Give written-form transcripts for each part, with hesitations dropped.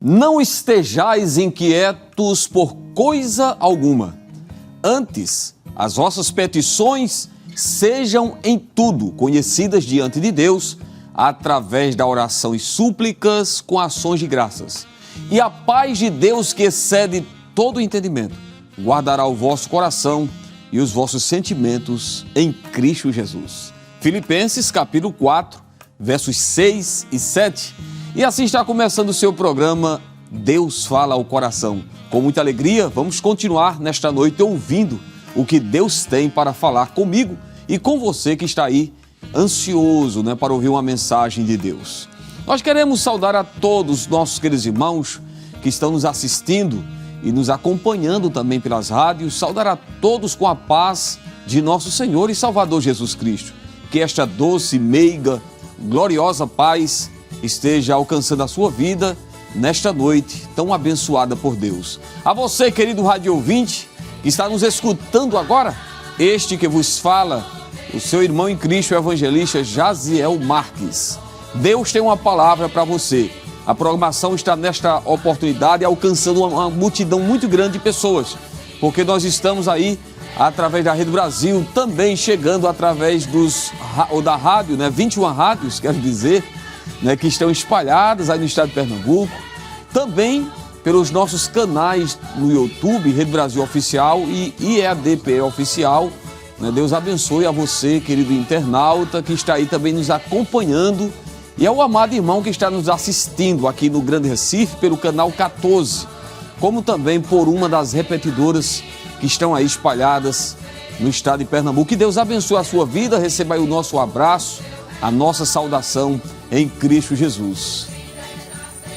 Não estejais inquietos por coisa alguma. Antes, as vossas petições sejam em tudo conhecidas diante de Deus, através da oração e súplicas com ações de graças. E a paz de Deus, que excede todo o entendimento, guardará o vosso coração e os vossos sentimentos em Cristo Jesus. Filipenses capítulo 4, versos 6 e 7. E assim está começando o seu programa Deus Fala ao Coração. Com muita alegria, vamos continuar nesta noite ouvindo o que Deus tem para falar comigo e com você que está aí ansioso, para ouvir uma mensagem de Deus. Nós queremos saudar a todos os nossos queridos irmãos que estão nos assistindo e nos acompanhando também pelas rádios. Saudar a todos com a paz de nosso Senhor e Salvador Jesus Cristo. Que esta doce, meiga, gloriosa paz esteja alcançando a sua vida nesta noite tão abençoada por Deus. A você, querido rádio ouvinte, que está nos escutando agora, este que vos fala, o seu irmão em Cristo, o evangelista Jaziel Marques. Deus tem uma palavra para você. A programação está nesta oportunidade alcançando uma multidão muito grande de pessoas, porque nós estamos aí através da Rede Brasil, também chegando através da rádio, 21 rádios, quero dizer, que estão espalhadas aí no estado de Pernambuco, também pelos nossos canais no YouTube, Rede Brasil Oficial e IEADPE Oficial. Deus abençoe a você, querido internauta, que está aí também nos acompanhando, e ao amado irmão que está nos assistindo aqui no Grande Recife pelo canal 14, como também por uma das repetidoras que estão aí espalhadas no estado de Pernambuco. Que Deus abençoe a sua vida, receba aí o nosso abraço, a nossa saudação em Cristo Jesus.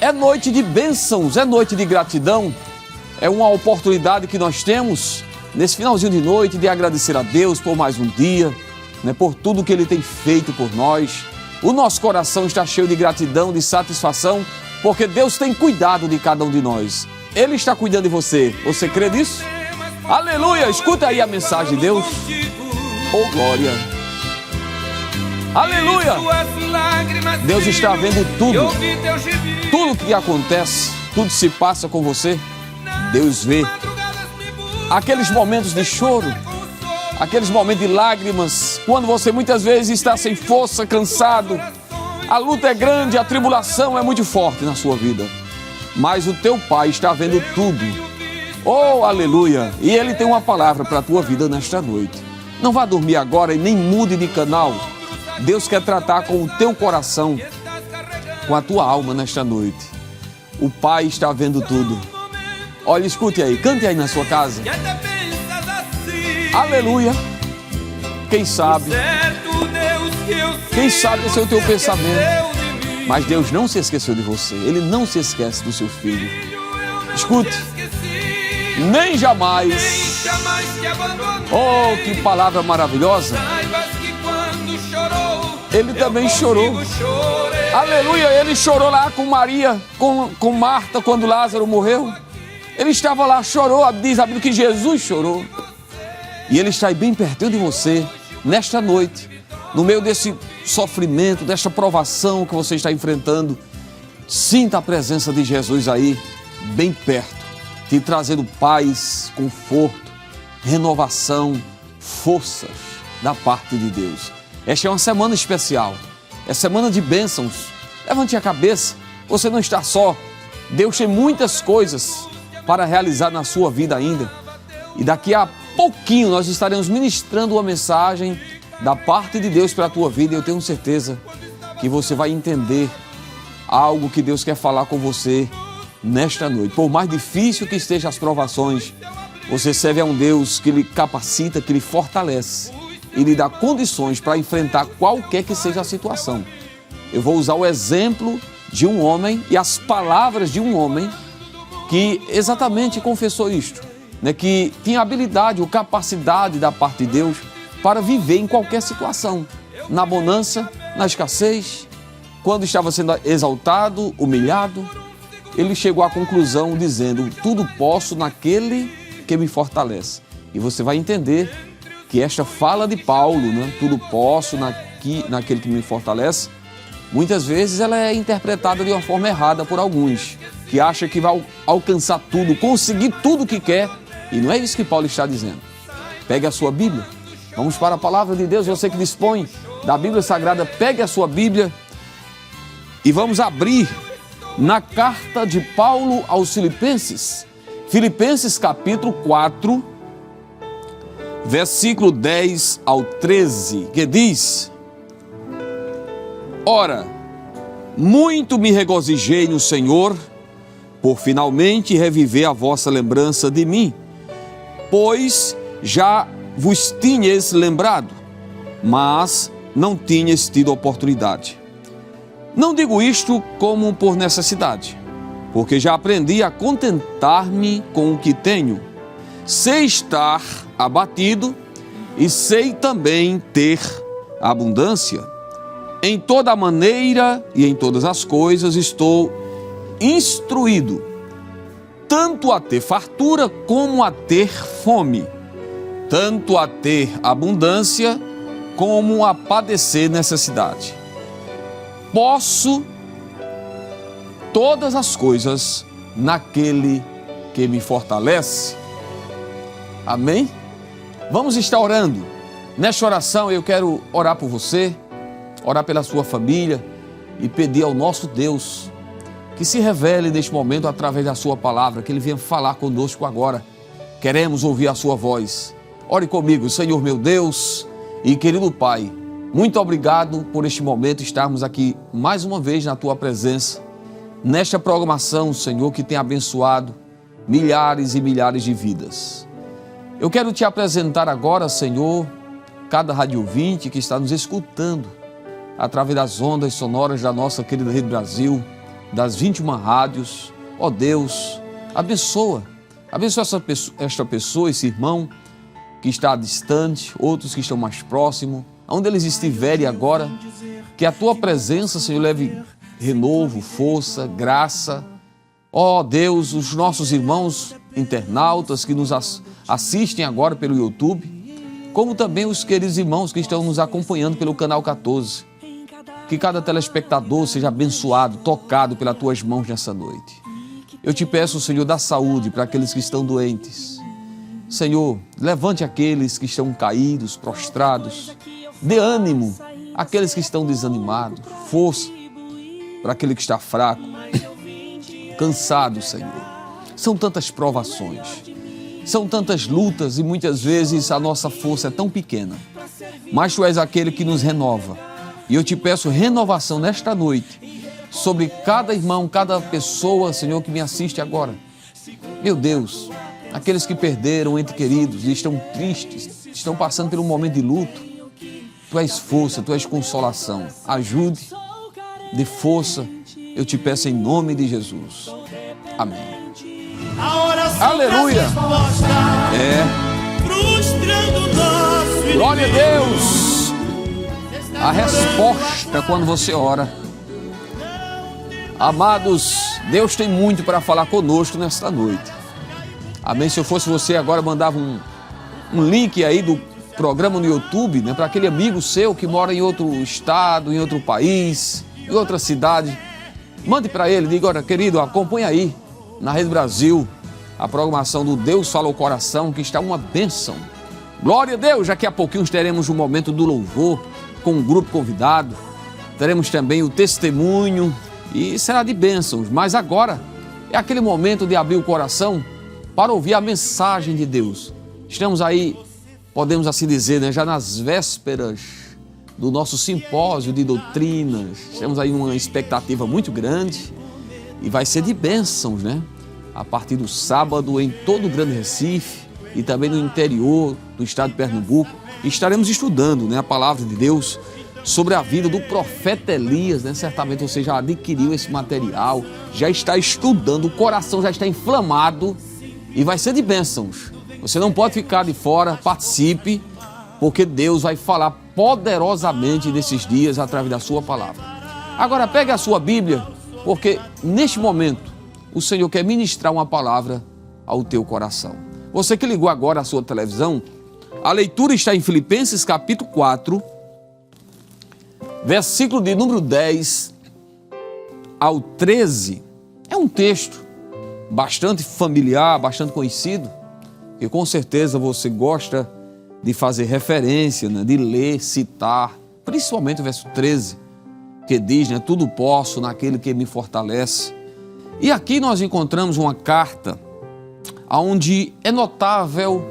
É noite de bênçãos, é noite de gratidão, é uma oportunidade que nós temos nesse finalzinho de noite de agradecer a Deus por mais um dia, por tudo que Ele tem feito por nós. O nosso coração está cheio de gratidão, de satisfação, porque Deus tem cuidado de cada um de nós. Ele está cuidando de você. Você crê nisso? Aleluia! Escuta aí a mensagem de Deus. Oh, glória! Aleluia! Deus está vendo tudo. Tudo que acontece, tudo se passa com você. Deus vê. Aqueles momentos de choro, aqueles momentos de lágrimas, quando você muitas vezes está sem força, cansado, a luta é grande, a tribulação é muito forte na sua vida, mas o teu Pai está vendo tudo. Oh, aleluia! E Ele tem uma palavra para a tua vida nesta noite. Não vá dormir agora e nem mude de canal. Deus quer tratar com o teu coração, com a tua alma nesta noite. O Pai está vendo tudo. Olha, escute aí, cante aí na sua casa. Aleluia! Quem sabe esse é o teu pensamento, mas Deus não se esqueceu de você. Ele não se esquece do seu filho. Escute, nem jamais. Oh, que palavra maravilhosa! Ele também chorou. Aleluia! Ele chorou lá com Maria, com Marta, quando Lázaro morreu. Ele estava lá, chorou, diz a Bíblia que Jesus chorou. E Ele está aí bem pertinho de você, nesta noite, no meio desse sofrimento, desta provação que você está enfrentando. Sinta a presença de Jesus aí, bem perto, te trazendo paz, conforto, renovação, forças da parte de Deus. Esta é uma semana especial, é semana de bênçãos. Levante a cabeça, você não está só. Deus tem muitas coisas para realizar na sua vida ainda. E daqui a pouquinho nós estaremos ministrando uma mensagem da parte de Deus para a tua vida. E eu tenho certeza que você vai entender algo que Deus quer falar com você nesta noite. Por mais difícil que estejam as provações, você serve a um Deus que lhe capacita, que lhe fortalece e lhe dá condições para enfrentar qualquer que seja a situação. Eu vou usar o exemplo de um homem e as palavras de um homem que exatamente confessou isto, que tinha habilidade ou capacidade da parte de Deus para viver em qualquer situação, na bonança, na escassez, quando estava sendo exaltado, humilhado. Ele chegou à conclusão dizendo: tudo posso naquele que me fortalece. E você vai entender que esta fala de Paulo, tudo posso naquele que me fortalece, muitas vezes ela é interpretada de uma forma errada por alguns, que acha que vai alcançar tudo, conseguir tudo o que quer. E não é isso que Paulo está dizendo. Pegue a sua Bíblia. Vamos para a palavra de Deus. Você que dispõe da Bíblia Sagrada, pegue a sua Bíblia e vamos abrir na carta de Paulo aos Filipenses. Filipenses capítulo 4, versículo 10 ao 13, que diz: Ora, muito me regozijei no Senhor, por finalmente reviver a vossa lembrança de mim, pois já vos tinhas lembrado, mas não tinhas tido oportunidade. Não digo isto como por necessidade, porque já aprendi a contentar-me com o que tenho. Sei estar abatido e sei também ter abundância. Em toda maneira e em todas as coisas estou instruído, tanto a ter fartura como a ter fome, tanto a ter abundância como a padecer necessidade. Posso todas as coisas naquele que me fortalece. Amém? Vamos estar orando. Nesta oração eu quero orar por você, orar pela sua família e pedir ao nosso Deus que se revele neste momento através da sua palavra, que Ele venha falar conosco agora. Queremos ouvir a sua voz. Ore comigo, Senhor meu Deus e querido Pai. Muito obrigado por este momento estarmos aqui mais uma vez na Tua presença, nesta programação, Senhor, que tem abençoado milhares e milhares de vidas. Eu quero Te apresentar agora, Senhor, cada rádio ouvinte que está nos escutando através das ondas sonoras da nossa querida Rede Brasil, das 21 rádios. Ó Deus, abençoa esta pessoa, esse irmão que está distante, outros que estão mais próximos, onde eles estiverem agora, que a Tua presença, Senhor, leve renovo, força, graça. Ó Deus, os nossos irmãos internautas que nos assistem agora pelo YouTube, como também os queridos irmãos que estão nos acompanhando pelo canal 14. Que cada telespectador seja abençoado, tocado pelas Tuas mãos nessa noite. Eu Te peço, Senhor, dá saúde para aqueles que estão doentes. Senhor, levante aqueles que estão caídos, prostrados. Dê ânimo àqueles que estão desanimados, força para aquele que está fraco, cansado, Senhor. São tantas provações, são tantas lutas e muitas vezes a nossa força é tão pequena, mas Tu és aquele que nos renova. E eu Te peço renovação nesta noite sobre cada irmão, cada pessoa, Senhor, que me assiste agora. Meu Deus, aqueles que perderam entes queridos e estão tristes, estão passando por um momento de luto, Tu és força, Tu és consolação. Ajude, dê força, eu Te peço em nome de Jesus. Amém. Aleluia. Glória a Deus. A resposta quando você ora. Amados, Deus tem muito para falar conosco nesta noite. Amém. Se eu fosse você agora, mandava um link aí do programa no YouTube, né, para aquele amigo seu que mora em outro estado, em outro país, em outra cidade. Mande para ele, diga: olha, querido, acompanha aí na Rede Brasil a programação do Deus Fala ao Coração, que está uma bênção. Glória a Deus. Daqui a pouquinho teremos um momento do louvor com um grupo convidado. Teremos também o testemunho e será de bênçãos. Mas agora é aquele momento de abrir o coração para ouvir a mensagem de Deus. Estamos aí, podemos assim dizer, né, já nas vésperas do nosso simpósio de doutrinas. Temos aí uma expectativa muito grande e vai ser de bênçãos, né? A partir do sábado em todo o Grande Recife e também no interior do estado de Pernambuco. Estaremos estudando, né, a palavra de Deus sobre a vida do profeta Elias, né? Certamente você já adquiriu esse material, já está estudando, o coração já está inflamado e vai ser de bênçãos. Você não pode ficar de fora, participe, porque Deus vai falar poderosamente nesses dias através da sua palavra. Agora pegue a sua Bíblia, porque neste momento o Senhor quer ministrar uma palavra ao teu coração. Você que ligou agora a sua televisão, a leitura está em Filipenses capítulo 4, versículo de número 10 ao 13. É um texto bastante familiar, bastante conhecido, que com certeza você gosta de fazer referência, né, de ler, citar, principalmente o verso 13, que diz, né, tudo posso naquele que me fortalece. E aqui nós encontramos uma carta onde é notável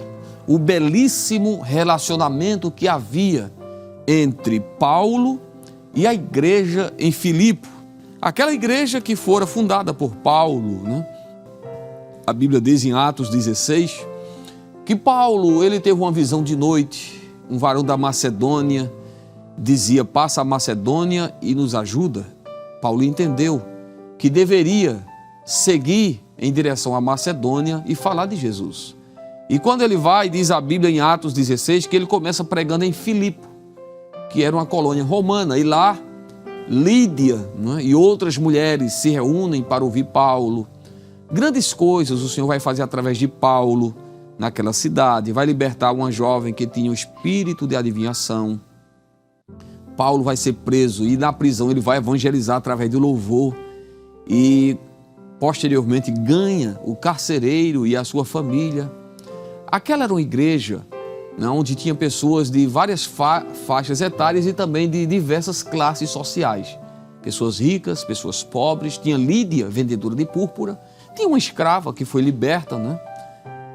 o belíssimo relacionamento que havia entre Paulo e a igreja em Filipe. Aquela igreja que fora fundada por Paulo, né? A Bíblia diz em Atos 16 que Paulo, ele teve uma visão de noite, um varão da Macedônia dizia, passa a Macedônia e nos ajuda. Paulo entendeu que deveria seguir em direção à Macedônia e falar de Jesus. E quando ele vai, diz a Bíblia em Atos 16, que ele começa pregando em Filipe, que era uma colônia romana, e lá Lídia, né, e outras mulheres se reúnem para ouvir Paulo. Grandes coisas o Senhor vai fazer através de Paulo naquela cidade, vai libertar uma jovem que tinha o espírito de adivinhação. Paulo vai ser preso e na prisão ele vai evangelizar através do louvor e posteriormente ganha o carcereiro e a sua família. Aquela era uma igreja, né, onde tinha pessoas de várias faixas etárias e também de diversas classes sociais. Pessoas ricas, pessoas pobres, tinha Lídia, vendedora de púrpura, tinha uma escrava que foi liberta, né?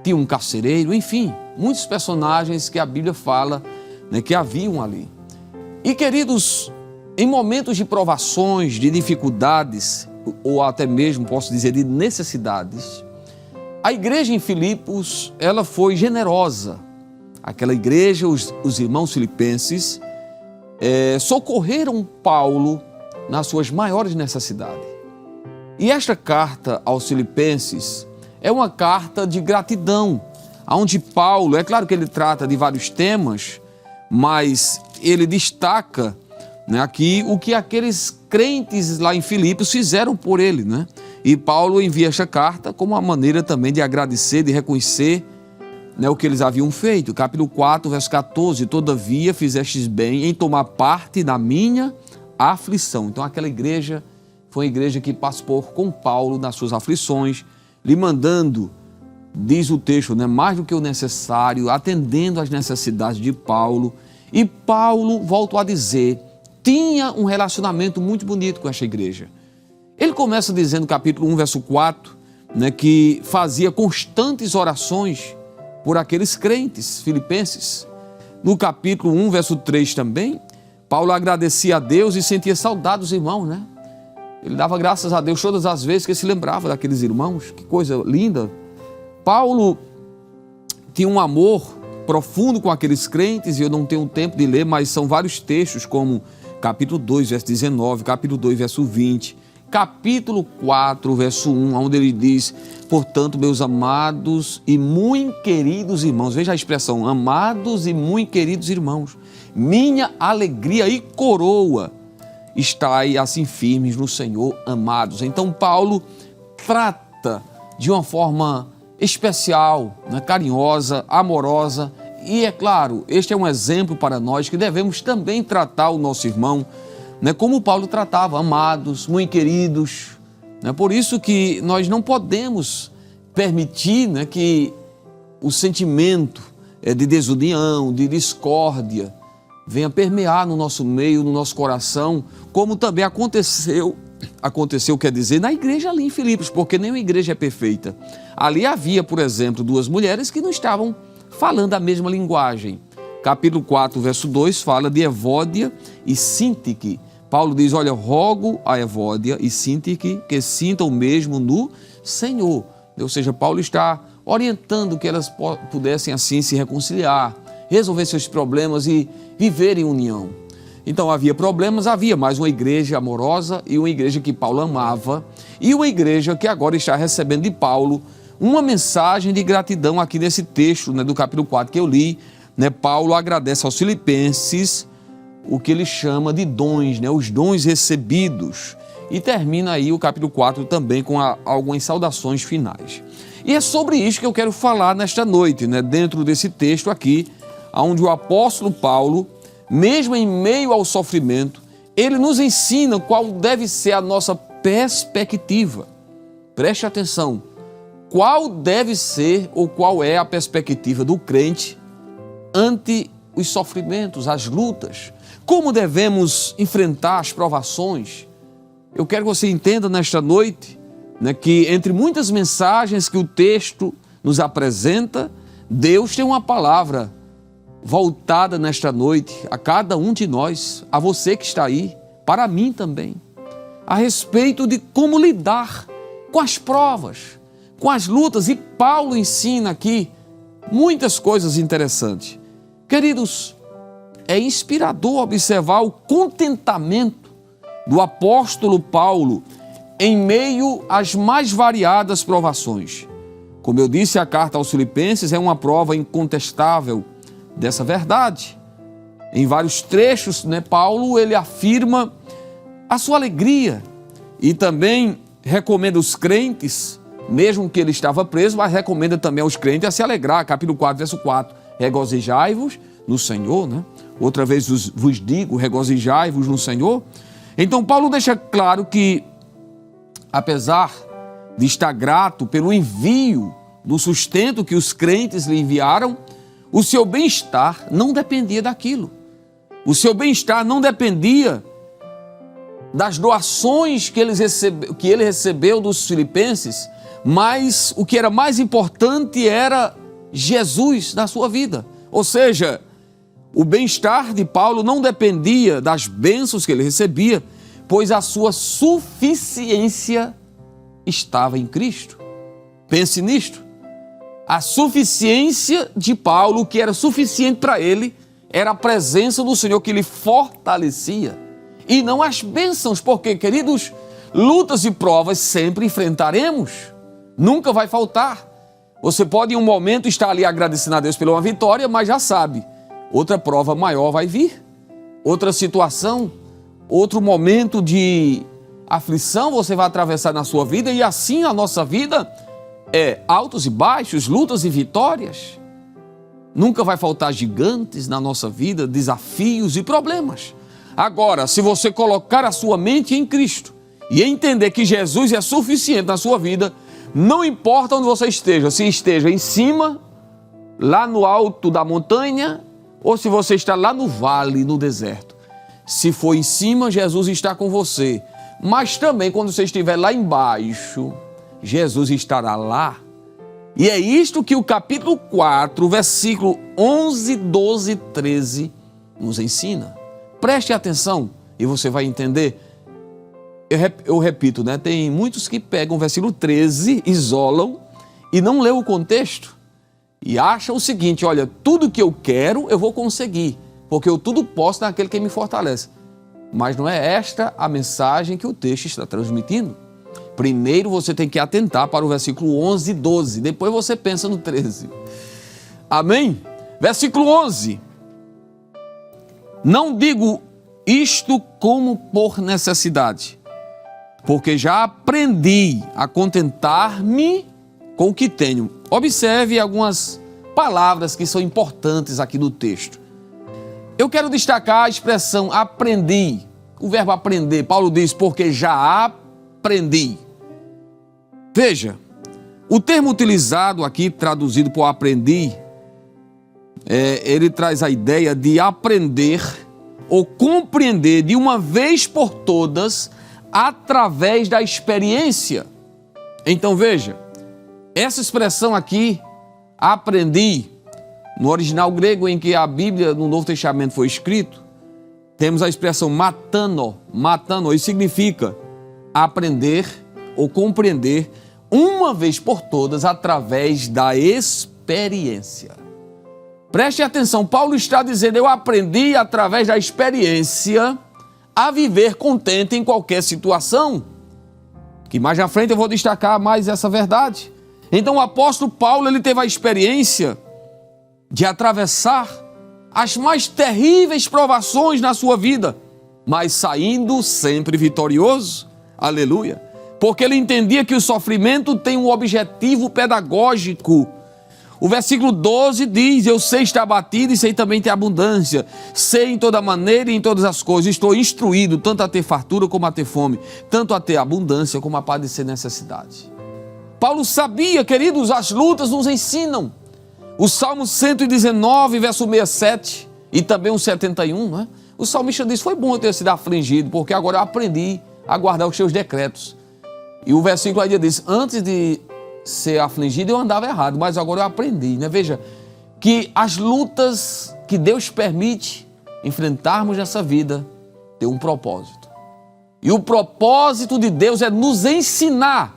Tinha um carcereiro, enfim, muitos personagens que a Bíblia fala, né, que haviam ali. E queridos, em momentos de provações, de dificuldades, ou até mesmo, posso dizer, de necessidades, a igreja em Filipos, ela foi generosa. Aquela igreja, os irmãos filipenses, socorreram Paulo nas suas maiores necessidades. E esta carta aos filipenses é uma carta de gratidão, onde Paulo, é claro que ele trata de vários temas, mas ele destaca, né, aqui o que aqueles crentes lá em Filipos fizeram por ele, né? E Paulo envia esta carta como uma maneira também de agradecer, de reconhecer, né, o que eles haviam feito. Capítulo 4, verso 14, todavia fizestes bem em tomar parte na minha aflição. Então aquela igreja foi uma igreja que passou com Paulo nas suas aflições, lhe mandando, diz o texto, né, mais do que o necessário, atendendo às necessidades de Paulo. E Paulo, volto a dizer, tinha um relacionamento muito bonito com esta igreja. Ele começa dizendo, capítulo 1, verso 4, né, que fazia constantes orações por aqueles crentes filipenses. No capítulo 1, verso 3 também, Paulo agradecia a Deus e sentia saudade dos irmãos, né? Ele dava graças a Deus todas as vezes que ele se lembrava daqueles irmãos. Que coisa linda. Paulo tinha um amor profundo com aqueles crentes, e eu não tenho tempo de ler, mas são vários textos, como capítulo 2, verso 19, capítulo 2, verso 20, capítulo 4, verso 1, onde ele diz, portanto, meus amados e muito queridos irmãos, veja a expressão, amados e muito queridos irmãos, minha alegria e coroa, estai assim firmes no Senhor, amados. Então Paulo trata de uma forma especial, né, carinhosa, amorosa, e é claro, este é um exemplo para nós que devemos também tratar o nosso irmão, né, como Paulo tratava, amados, muito queridos, né? Por isso que nós não podemos permitir, né, que o sentimento de desunião, de discórdia, venha permear no nosso meio, no nosso coração, como também aconteceu, quer dizer, na igreja ali em Filipos, porque nenhuma igreja é perfeita. Ali havia, por exemplo, duas mulheres que não estavam falando a mesma linguagem. Capítulo 4, verso 2, fala de Evódia e Sintique. Paulo diz, olha, rogo a Evódia e Sintique que sintam o mesmo no Senhor. Ou seja, Paulo está orientando que elas pudessem assim se reconciliar, resolver seus problemas e viver em união. Então havia problemas, havia mais uma igreja amorosa e uma igreja que Paulo amava e uma igreja que agora está recebendo de Paulo uma mensagem de gratidão aqui nesse texto, né, do capítulo 4 que eu li, né? Paulo agradece aos filipenses o que ele chama de dons, né, os dons recebidos, e termina aí o capítulo 4 também com algumas saudações finais. E é sobre isso que eu quero falar nesta noite, né, dentro desse texto aqui, onde o apóstolo Paulo, mesmo em meio ao sofrimento, ele nos ensina qual deve ser a nossa perspectiva. Preste atenção, qual deve ser ou qual é a perspectiva do crente ante os sofrimentos, as lutas. Como devemos enfrentar as provações? Eu quero que você entenda nesta noite, né, que entre muitas mensagens que o texto nos apresenta, Deus tem uma palavra voltada nesta noite a cada um de nós, a você que está aí, para mim também, a respeito de como lidar com as provas, com as lutas. E Paulo ensina aqui muitas coisas interessantes. Queridos, é inspirador observar o contentamento do apóstolo Paulo em meio às mais variadas provações. Como eu disse, a carta aos Filipenses é uma prova incontestável dessa verdade. Em vários trechos, né, Paulo ele afirma a sua alegria e também recomenda os crentes, mesmo que ele estava preso, mas recomenda também aos crentes a se alegrar. Capítulo 4, verso 4, regozijai-vos no Senhor, né? Outra vez vos digo, regozijai-vos no Senhor. Então Paulo deixa claro que, apesar de estar grato pelo envio do sustento que os crentes lhe enviaram, o seu bem-estar não dependia daquilo. O seu bem-estar não dependia das doações que ele recebeu dos filipenses, mas o que era mais importante era Jesus na sua vida. Ou seja, o bem-estar de Paulo não dependia das bênçãos que ele recebia, pois a sua suficiência estava em Cristo. Pense nisto. A suficiência de Paulo, o que era suficiente para ele, era a presença do Senhor que lhe fortalecia. E não as bênçãos, porque, queridos, lutas e provas sempre enfrentaremos. Nunca vai faltar. Você pode em um momento estar ali agradecendo a Deus pela uma vitória, mas já sabe, outra prova maior vai vir. Outra situação, outro momento de aflição você vai atravessar na sua vida, e assim a nossa vida é altos e baixos, lutas e vitórias. Nunca vai faltar gigantes na nossa vida, desafios e problemas. Agora, se você colocar a sua mente em Cristo e entender que Jesus é suficiente na sua vida, não importa onde você esteja, se esteja em cima, lá no alto da montanha, ou se você está lá no vale, no deserto. Se for em cima, Jesus está com você. Mas também quando você estiver lá embaixo, Jesus estará lá. E é isto que o capítulo 4, versículo 11, 12 e 13 nos ensina. Preste atenção e você vai entender. Eu repito, né? Tem muitos que pegam o versículo 13, isolam e não lê o contexto. E acham o seguinte: olha, tudo que eu quero eu vou conseguir, porque eu tudo posso naquele que me fortalece. Mas não é esta a mensagem que o texto está transmitindo. Primeiro você tem que atentar para o versículo 11 e 12, depois você pensa no 13. Amém? Versículo 11. Não digo isto como por necessidade, porque já aprendi a contentar-me com o que tenho. Observe algumas palavras que são importantes aqui no texto. Eu quero destacar a expressão aprendi, o verbo aprender. Paulo diz, porque já aprendi. Veja, o termo utilizado aqui, traduzido por aprendi, ele traz a ideia de aprender ou compreender de uma vez por todas através da experiência. Então veja, essa expressão aqui, aprendi, no original grego em que a Bíblia no Novo Testamento foi escrito, temos a expressão matano, isso significa aprender ou compreender uma vez por todas através da experiência. Preste atenção, Paulo está dizendo, eu aprendi através da experiência a viver contente em qualquer situação. Que mais à frente eu vou destacar mais essa verdade. Então o apóstolo Paulo, ele teve a experiência de atravessar as mais terríveis provações na sua vida, mas saindo sempre vitorioso. Aleluia. Porque ele entendia que o sofrimento tem um objetivo pedagógico. O versículo 12 diz, eu sei estar abatido e sei também ter abundância. Sei em toda maneira e em todas as coisas. Estou instruído tanto a ter fartura como a ter fome. Tanto a ter abundância como a padecer necessidade. Paulo sabia, queridos, as lutas nos ensinam. O Salmo 119, verso 67 e também o 71, né? O salmista diz, foi bom eu ter sido afligido, porque agora eu aprendi a guardar os teus decretos. E o versículo aí diz, antes de ser afligido eu andava errado, mas agora eu aprendi, né? Veja, que as lutas que Deus permite enfrentarmos nessa vida tem um propósito. E o propósito de Deus é nos ensinar.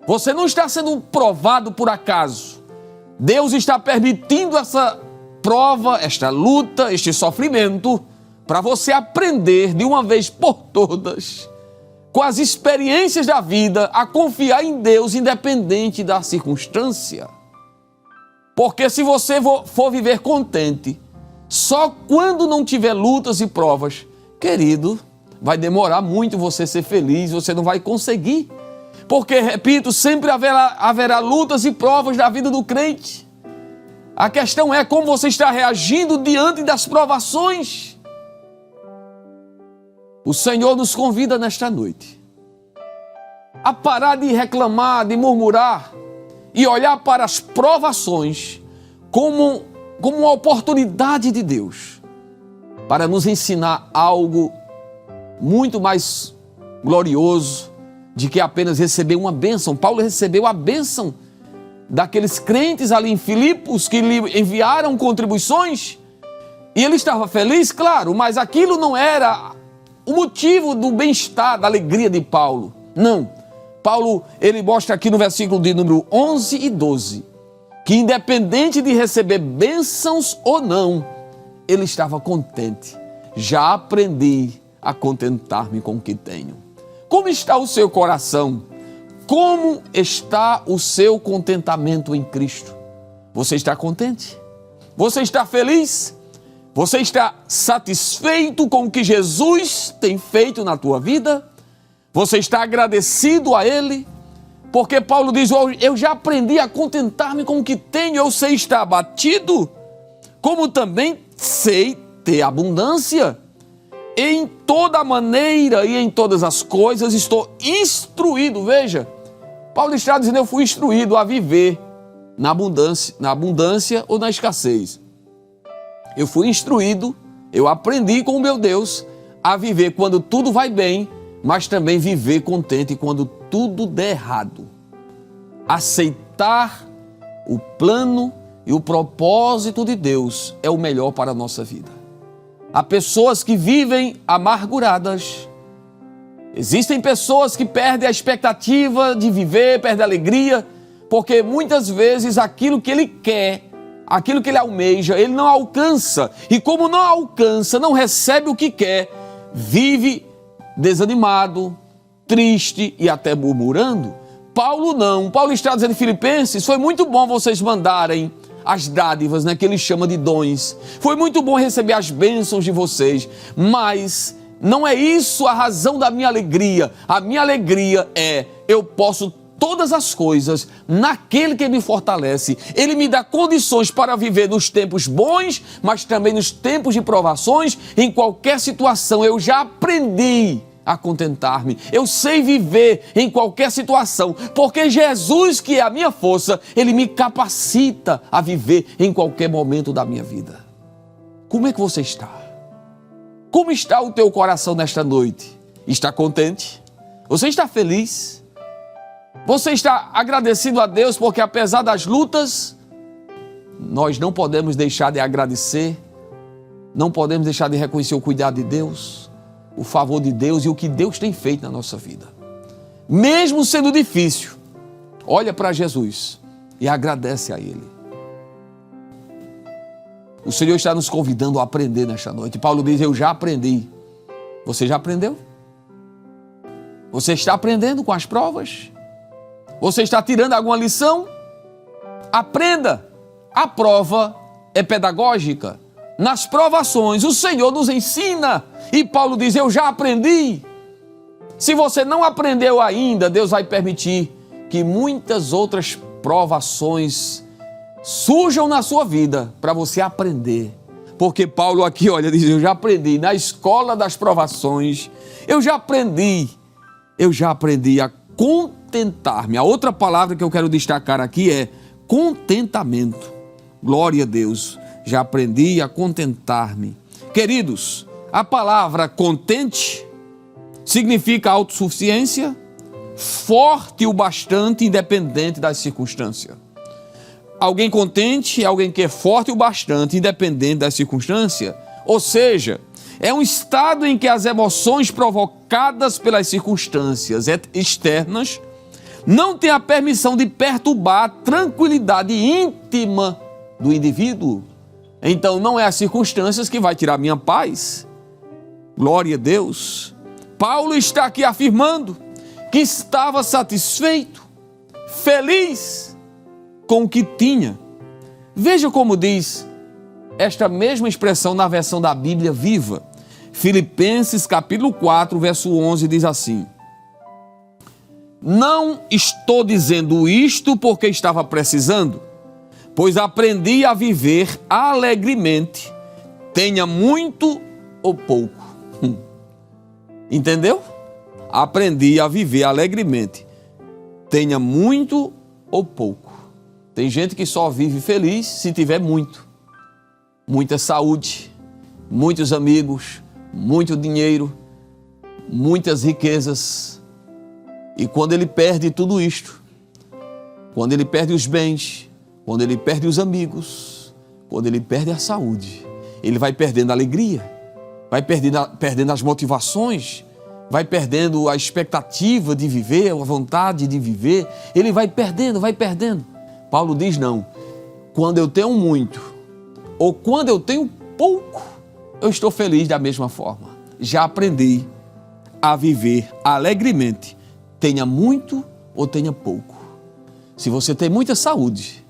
Você não está sendo provado por acaso. Deus está permitindo essa prova, esta luta, este sofrimento, para você aprender de uma vez por todas, com as experiências da vida, a confiar em Deus independente da circunstância. Porque se você for viver contente, só quando não tiver lutas e provas, querido, vai demorar muito você ser feliz, você não vai conseguir. Porque, repito, sempre haverá lutas e provas na vida do crente. A questão é como você está reagindo diante das provações. O Senhor nos convida nesta noite a parar de reclamar, de murmurar e olhar para as provações como uma oportunidade de Deus para nos ensinar algo muito mais glorioso de que apenas receber uma bênção. Paulo recebeu a bênção daqueles crentes ali em Filipos que lhe enviaram contribuições e ele estava feliz, claro, mas aquilo não era o motivo do bem-estar, da alegria de Paulo. Não. Paulo, ele mostra aqui no versículo de número 11 e 12, que independente de receber bênçãos ou não, ele estava contente. Já aprendi a contentar-me com o que tenho. Como está o seu coração? Como está o seu contentamento em Cristo? Você está contente? Você está feliz? Você está satisfeito com o que Jesus tem feito na tua vida? Você está agradecido a Ele? Porque Paulo diz, eu já aprendi a contentar-me com o que tenho, eu sei estar abatido, como também sei ter abundância. Em toda maneira e em todas as coisas estou instruído. Veja, Paulo está dizendo, eu fui instruído a viver na abundância ou na escassez. Eu fui instruído, eu aprendi com o meu Deus a viver quando tudo vai bem, mas também viver contente quando tudo der errado. Aceitar o plano e o propósito de Deus é o melhor para a nossa vida. Há pessoas que vivem amarguradas. Existem pessoas que perdem a expectativa de viver, perdem a alegria, porque muitas vezes aquilo que ele quer, aquilo que ele almeja, ele não alcança. E como não alcança, não recebe o que quer, vive desanimado, triste e até murmurando. Paulo não. Paulo está dizendo em Filipenses, foi muito bom vocês mandarem as dádivas, né, que ele chama de dons. Foi muito bom receber as bênçãos de vocês, mas não é isso a razão da minha alegria. A minha alegria é, eu posso todas as coisas naquele que me fortalece. Ele me dá condições para viver nos tempos bons, mas também nos tempos de provações. Em qualquer situação eu já aprendi a contentar-me. Eu sei viver em qualquer situação, porque Jesus, que é a minha força, Ele me capacita a viver em qualquer momento da minha vida. Como é que você está? Como está o teu coração nesta noite? Está contente? Você está feliz? Você está agradecido a Deus porque apesar das lutas, nós não podemos deixar de agradecer, não podemos deixar de reconhecer o cuidado de Deus, o favor de Deus e o que Deus tem feito na nossa vida. Mesmo sendo difícil, olha para Jesus e agradece a Ele. O Senhor está nos convidando a aprender nesta noite. Paulo diz, eu já aprendi. Você já aprendeu? Você está aprendendo com as provas? Você está tirando alguma lição? Aprenda. A prova é pedagógica. Nas provações, o Senhor nos ensina. E Paulo diz, eu já aprendi. Se você não aprendeu ainda, Deus vai permitir que muitas outras provações surjam na sua vida para você aprender. Porque Paulo aqui, olha, diz, eu já aprendi na escola das provações. Eu já aprendi a contentar-me. A outra palavra que eu quero destacar aqui é contentamento. Glória a Deus, já aprendi a contentar-me. Queridos, a palavra contente significa autossuficiência, forte o bastante, independente das circunstâncias. Alguém contente é alguém que é forte o bastante, independente das circunstâncias. Ou seja, é um estado em que as emoções provocadas pelas circunstâncias externas não têm a permissão de perturbar a tranquilidade íntima do indivíduo. Então não é as circunstâncias que vai tirar minha paz. Glória a Deus. Paulo está aqui afirmando que estava satisfeito, feliz com o que tinha. Veja como diz esta mesma expressão na versão da Bíblia Viva. Filipenses capítulo 4, verso 11 diz assim: não estou dizendo isto porque estava precisando, pois aprendi a viver alegremente, tenha muito ou pouco. Entendeu? Aprendi a viver alegremente, tenha muito ou pouco. Tem gente que só vive feliz se tiver muito. Muita saúde, muitos amigos, muito dinheiro, muitas riquezas. E quando ele perde tudo isto, quando ele perde os bens, quando ele perde os amigos, quando ele perde a saúde, ele vai perdendo a alegria, vai perdendo as motivações, vai perdendo a expectativa de viver, a vontade de viver. Ele vai perdendo, vai perdendo. Paulo diz não, quando eu tenho muito ou quando eu tenho pouco, eu estou feliz da mesma forma. Já aprendi a viver alegremente, tenha muito ou tenha pouco. Se você tem muita saúde,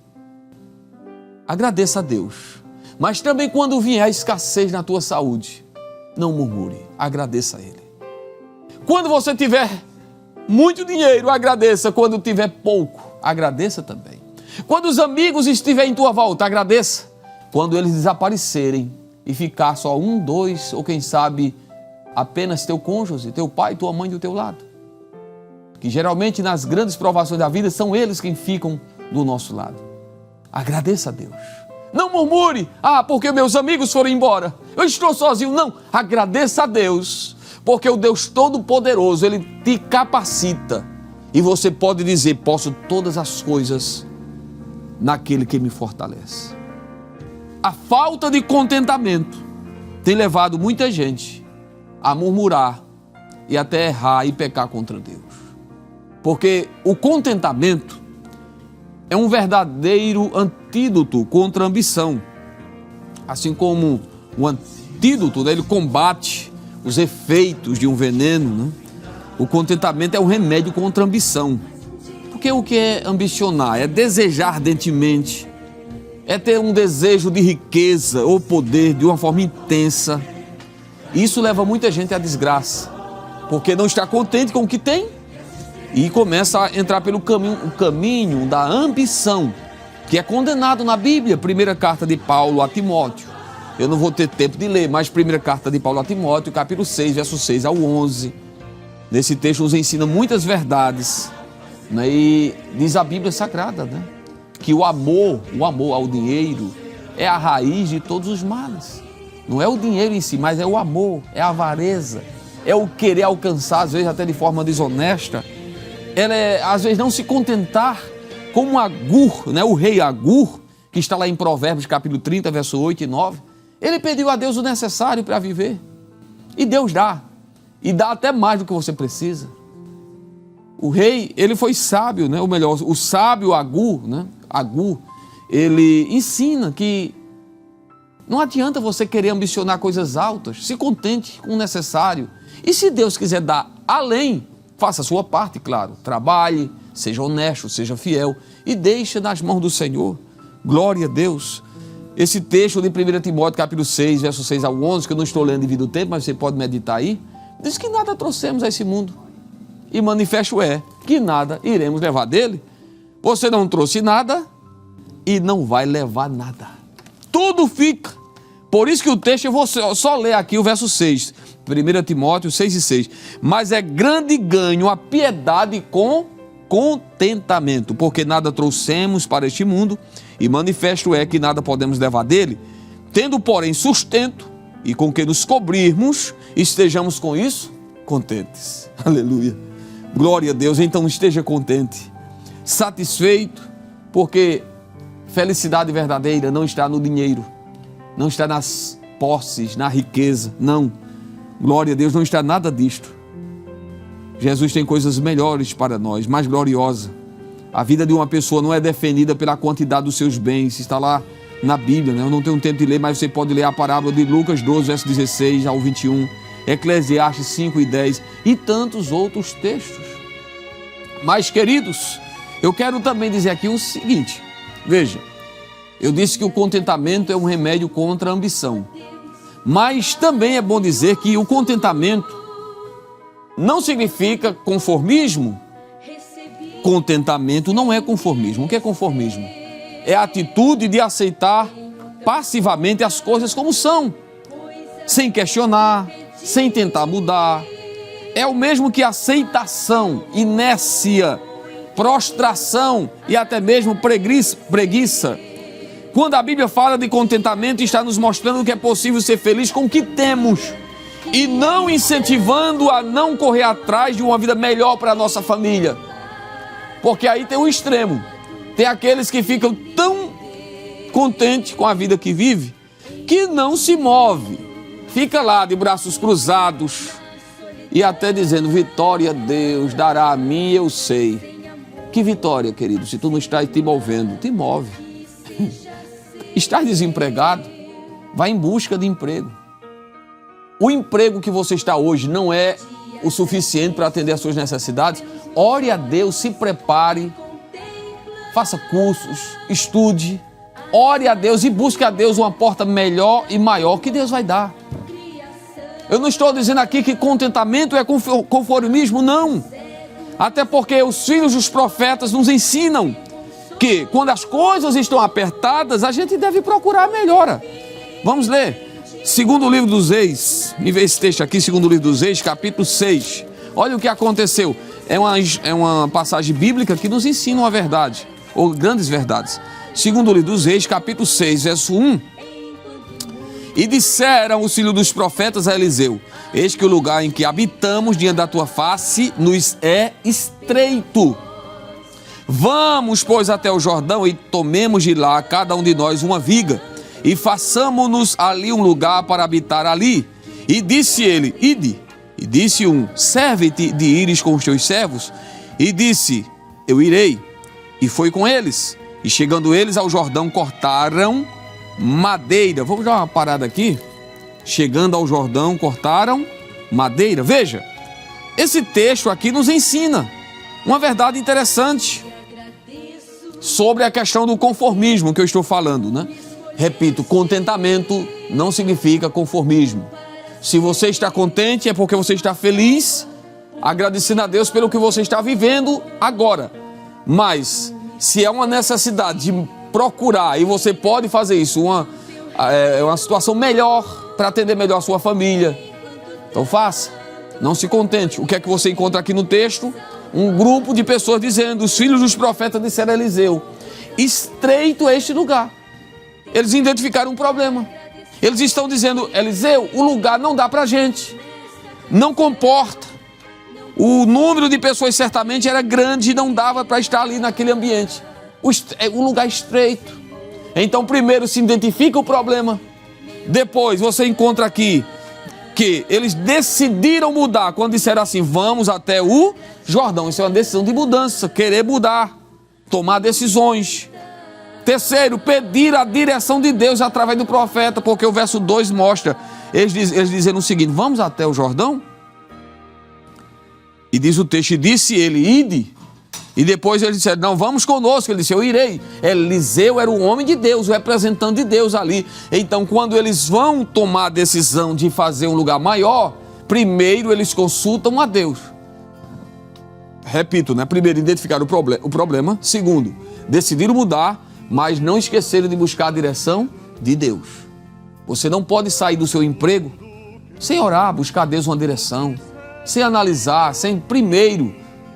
agradeça a Deus. Mas também quando vier a escassez na tua saúde, não murmure, agradeça a Ele. Quando você tiver muito dinheiro, agradeça. Quando tiver pouco, agradeça também. Quando os amigos estiverem em tua volta, agradeça. Quando eles desaparecerem e ficar só um, dois, ou quem sabe apenas teu cônjuge, teu pai, tua mãe do teu lado. Que geralmente nas grandes provações da vida são eles quem ficam do nosso lado. Agradeça a Deus. Não murmure, porque meus amigos foram embora, eu estou sozinho. Não, agradeça a Deus, porque o Deus Todo-Poderoso, Ele te capacita. E você pode dizer, posso todas as coisas naquele que me fortalece. A falta de contentamento tem levado muita gente a murmurar e até errar e pecar contra Deus. Porque o contentamento é um verdadeiro antídoto contra a ambição. Assim como o antídoto, ele combate os efeitos de um veneno, né? O contentamento é um remédio contra a ambição. Porque o que é ambicionar? É desejar ardentemente, é ter um desejo de riqueza ou poder de uma forma intensa. Isso leva muita gente à desgraça, porque não está contente com o que tem e começa a entrar pelo caminho da ambição, que é condenado na Bíblia. Primeira carta de Paulo a Timóteo. Eu não vou ter tempo de ler, mas primeira carta de Paulo a Timóteo, capítulo 6, verso 6 ao 11. Nesse texto nos ensina muitas verdades, né? E diz a Bíblia Sagrada, né? Que o amor ao dinheiro é a raiz de todos os males. Não é o dinheiro em si, mas é o amor, é a avareza, é o querer alcançar, às vezes até de forma desonesta. Ela é, às vezes, não se contentar como Agur, né? O rei Agur, que está lá em Provérbios, capítulo 30, verso 8 e 9. Ele pediu a Deus o necessário para viver. E Deus dá. E dá até mais do que você precisa. O rei, ele foi sábio, né? Ou melhor, o sábio Agur, né? Agur, ele ensina que não adianta você querer ambicionar coisas altas. Se contente com o necessário. E se Deus quiser dar além, faça a sua parte, claro. Trabalhe, seja honesto, seja fiel e deixe nas mãos do Senhor. Glória a Deus. Esse texto de 1 Timóteo, capítulo 6, verso 6 ao 11, que eu não estou lendo devido ao tempo, mas você pode meditar aí, diz que nada trouxemos a esse mundo. E manifesto é que nada iremos levar dele. Você não trouxe nada e não vai levar nada. Tudo fica. Por isso que o texto, eu vou só ler aqui o verso 6. 1 Timóteo 6:6. Mas é grande ganho a piedade com contentamento, porque nada trouxemos para este mundo, e manifesto é que nada podemos levar dele, tendo, porém, sustento, e com que nos cobrirmos, estejamos com isso contentes. Aleluia. Glória a Deus. Então esteja contente, satisfeito, porque felicidade verdadeira não está no dinheiro, não está nas posses, na riqueza, não. Glória a Deus, não está nada disto. Jesus tem coisas melhores para nós, mais gloriosa. A vida de uma pessoa não é definida pela quantidade dos seus bens, está lá na Bíblia, né? Eu não tenho tempo de ler, mas você pode ler a parábola de Lucas 12, verso 16 ao 21, Eclesiastes 5 e 10 e tantos outros textos. Mas, queridos, eu quero também dizer aqui o seguinte, veja, eu disse que o contentamento é um remédio contra a ambição, mas também é bom dizer que o contentamento não significa conformismo. Contentamento não é conformismo. O que é conformismo? É a atitude de aceitar passivamente as coisas como são, sem questionar, sem tentar mudar. É o mesmo que aceitação, inércia, prostração e até mesmo preguiça. Quando a Bíblia fala de contentamento, está nos mostrando que é possível ser feliz com o que temos e não incentivando a não correr atrás de uma vida melhor para a nossa família. Porque aí tem um extremo. Tem aqueles que ficam tão contentes com a vida que vive, que não se move. Fica lá de braços cruzados e até dizendo, vitória Deus dará a mim, eu sei. Que vitória, querido? Se tu não estás te movendo, te move. Estás desempregado? Vai em busca de emprego. O emprego que você está hoje não é o suficiente para atender às suas necessidades? Ore a Deus, se prepare, faça cursos, estude, ore a Deus e busque a Deus uma porta melhor e maior que Deus vai dar. Eu não estou dizendo aqui que contentamento é conformismo, não. Até porque os filhos dos profetas nos ensinam que quando as coisas estão apertadas, a gente deve procurar a melhora. Vamos ler. Segundo livro dos Reis, me vê esse texto aqui, segundo livro dos Reis, capítulo 6. Olha o que aconteceu. É uma passagem bíblica que nos ensina uma verdade, ou grandes verdades. Segundo livro dos Reis, capítulo 6, verso 1. E disseram os filhos dos profetas a Eliseu, eis que o lugar em que habitamos diante da tua face nos é estreito. Vamos, pois, até o Jordão e tomemos de lá cada um de nós uma viga e façamo-nos ali um lugar para habitar ali. E disse ele, ide. E disse um, serve-te de ires com os teus servos. E disse, eu irei. E foi com eles. E chegando eles ao Jordão, cortaram madeira. Vamos dar uma parada aqui. Chegando ao Jordão, cortaram madeira. Veja, esse texto aqui nos ensina uma verdade interessante sobre a questão do conformismo que eu estou falando, né? Repito, contentamento não significa conformismo. Se você está contente é porque você está feliz, agradecendo a Deus pelo que você está vivendo agora. Mas se é uma necessidade de procurar, e você pode fazer isso, uma situação melhor para atender melhor a sua família, então faça, não se contente. O que é que você encontra aqui no texto? Um grupo de pessoas dizendo, os filhos dos profetas disseram a Eliseu, estreito é este lugar. Eles identificaram um problema. Eles estão dizendo, Eliseu, o lugar não dá para gente, não comporta. O número de pessoas certamente era grande e não dava para estar ali naquele ambiente. O lugar estreito. Então primeiro se identifica o problema. Depois você encontra aqui que eles decidiram mudar quando disseram assim, vamos até o Jordão. Isso é uma decisão de mudança, querer mudar, tomar decisões. Terceiro, pedir a direção de Deus através do profeta, porque o verso 2 mostra, eles dizendo o seguinte, vamos até o Jordão? E diz o texto, e disse ele, ide. E depois eles disseram, não, vamos conosco. Ele disse, eu irei. Eliseu era o homem de Deus, o representante de Deus ali. Então, quando eles vão tomar a decisão de fazer um lugar maior, primeiro eles consultam a Deus. Repito, né? Primeiro, identificar o problema. Segundo, decidiram mudar, mas não esqueceram de buscar a direção de Deus. Você não pode sair do seu emprego sem orar, buscar a Deus uma direção, sem analisar, sem primeiro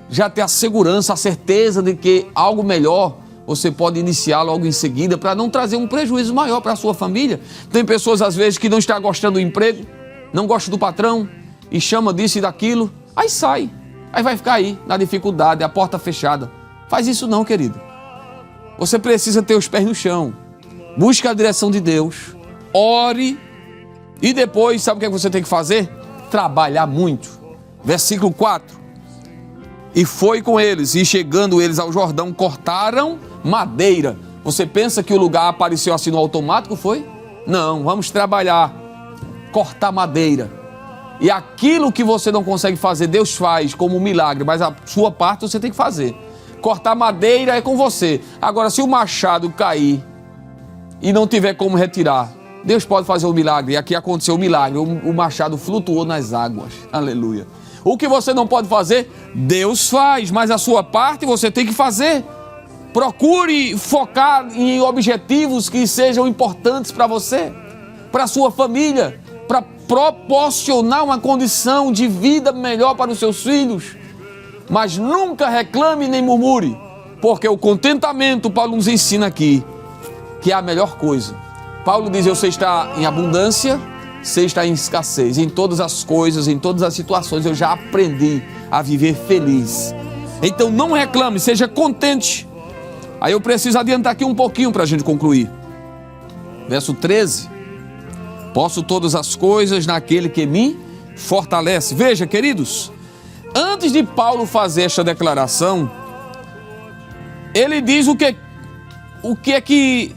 já ter a segurança, a certeza de que algo melhor você pode iniciar logo em seguida para não trazer um prejuízo maior para a sua família. Tem pessoas às vezes que não estão gostando do emprego, não gostam do patrão e chama disso e daquilo, aí sai, aí vai ficar aí na dificuldade, a porta fechada. Faz isso não, querido. Você precisa ter os pés no chão, busque a direção de Deus, ore e depois, sabe o que você tem que fazer? Trabalhar muito. Versículo 4. E foi com eles, e chegando eles ao Jordão, cortaram madeira. Você pensa que o lugar apareceu assim no automático, foi? Não, vamos trabalhar, cortar madeira. E aquilo que você não consegue fazer, Deus faz como um milagre, mas a sua parte você tem que fazer. Cortar madeira é com você. Agora, se o machado cair e não tiver como retirar, Deus pode fazer um milagre. E aqui aconteceu um milagre, o machado flutuou nas águas. Aleluia. O que você não pode fazer, Deus faz, mas a sua parte você tem que fazer. Procure focar em objetivos que sejam importantes para você, para a sua família, para proporcionar uma condição de vida melhor para os seus filhos. Mas nunca reclame nem murmure, porque o contentamento, Paulo nos ensina aqui, que é a melhor coisa. Paulo diz, eu sei estar em abundância, sei estar em escassez. Em todas as coisas, em todas as situações, eu já aprendi a viver feliz. Então não reclame, seja contente. Aí eu preciso adiantar aqui um pouquinho para a gente concluir. Verso 13. Posso todas as coisas naquele que me fortalece. Veja, queridos, antes de Paulo fazer esta declaração, ele diz o que é que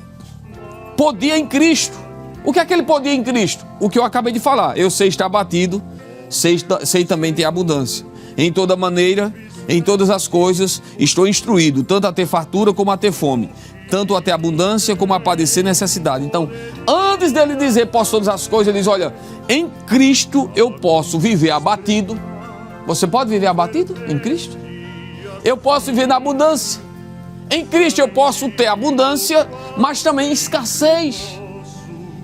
podia em Cristo. O que é que ele podia em Cristo? O que eu acabei de falar. Eu sei estar abatido, sei também ter abundância. Em toda maneira, em todas as coisas, estou instruído, tanto a ter fartura como a ter fome, tanto a ter abundância como a padecer necessidade. Então, antes dele dizer posso todas as coisas, ele diz, olha, em Cristo eu posso viver abatido. Você pode viver abatido em Cristo? Eu posso viver na abundância. Em Cristo eu posso ter abundância, mas também escassez.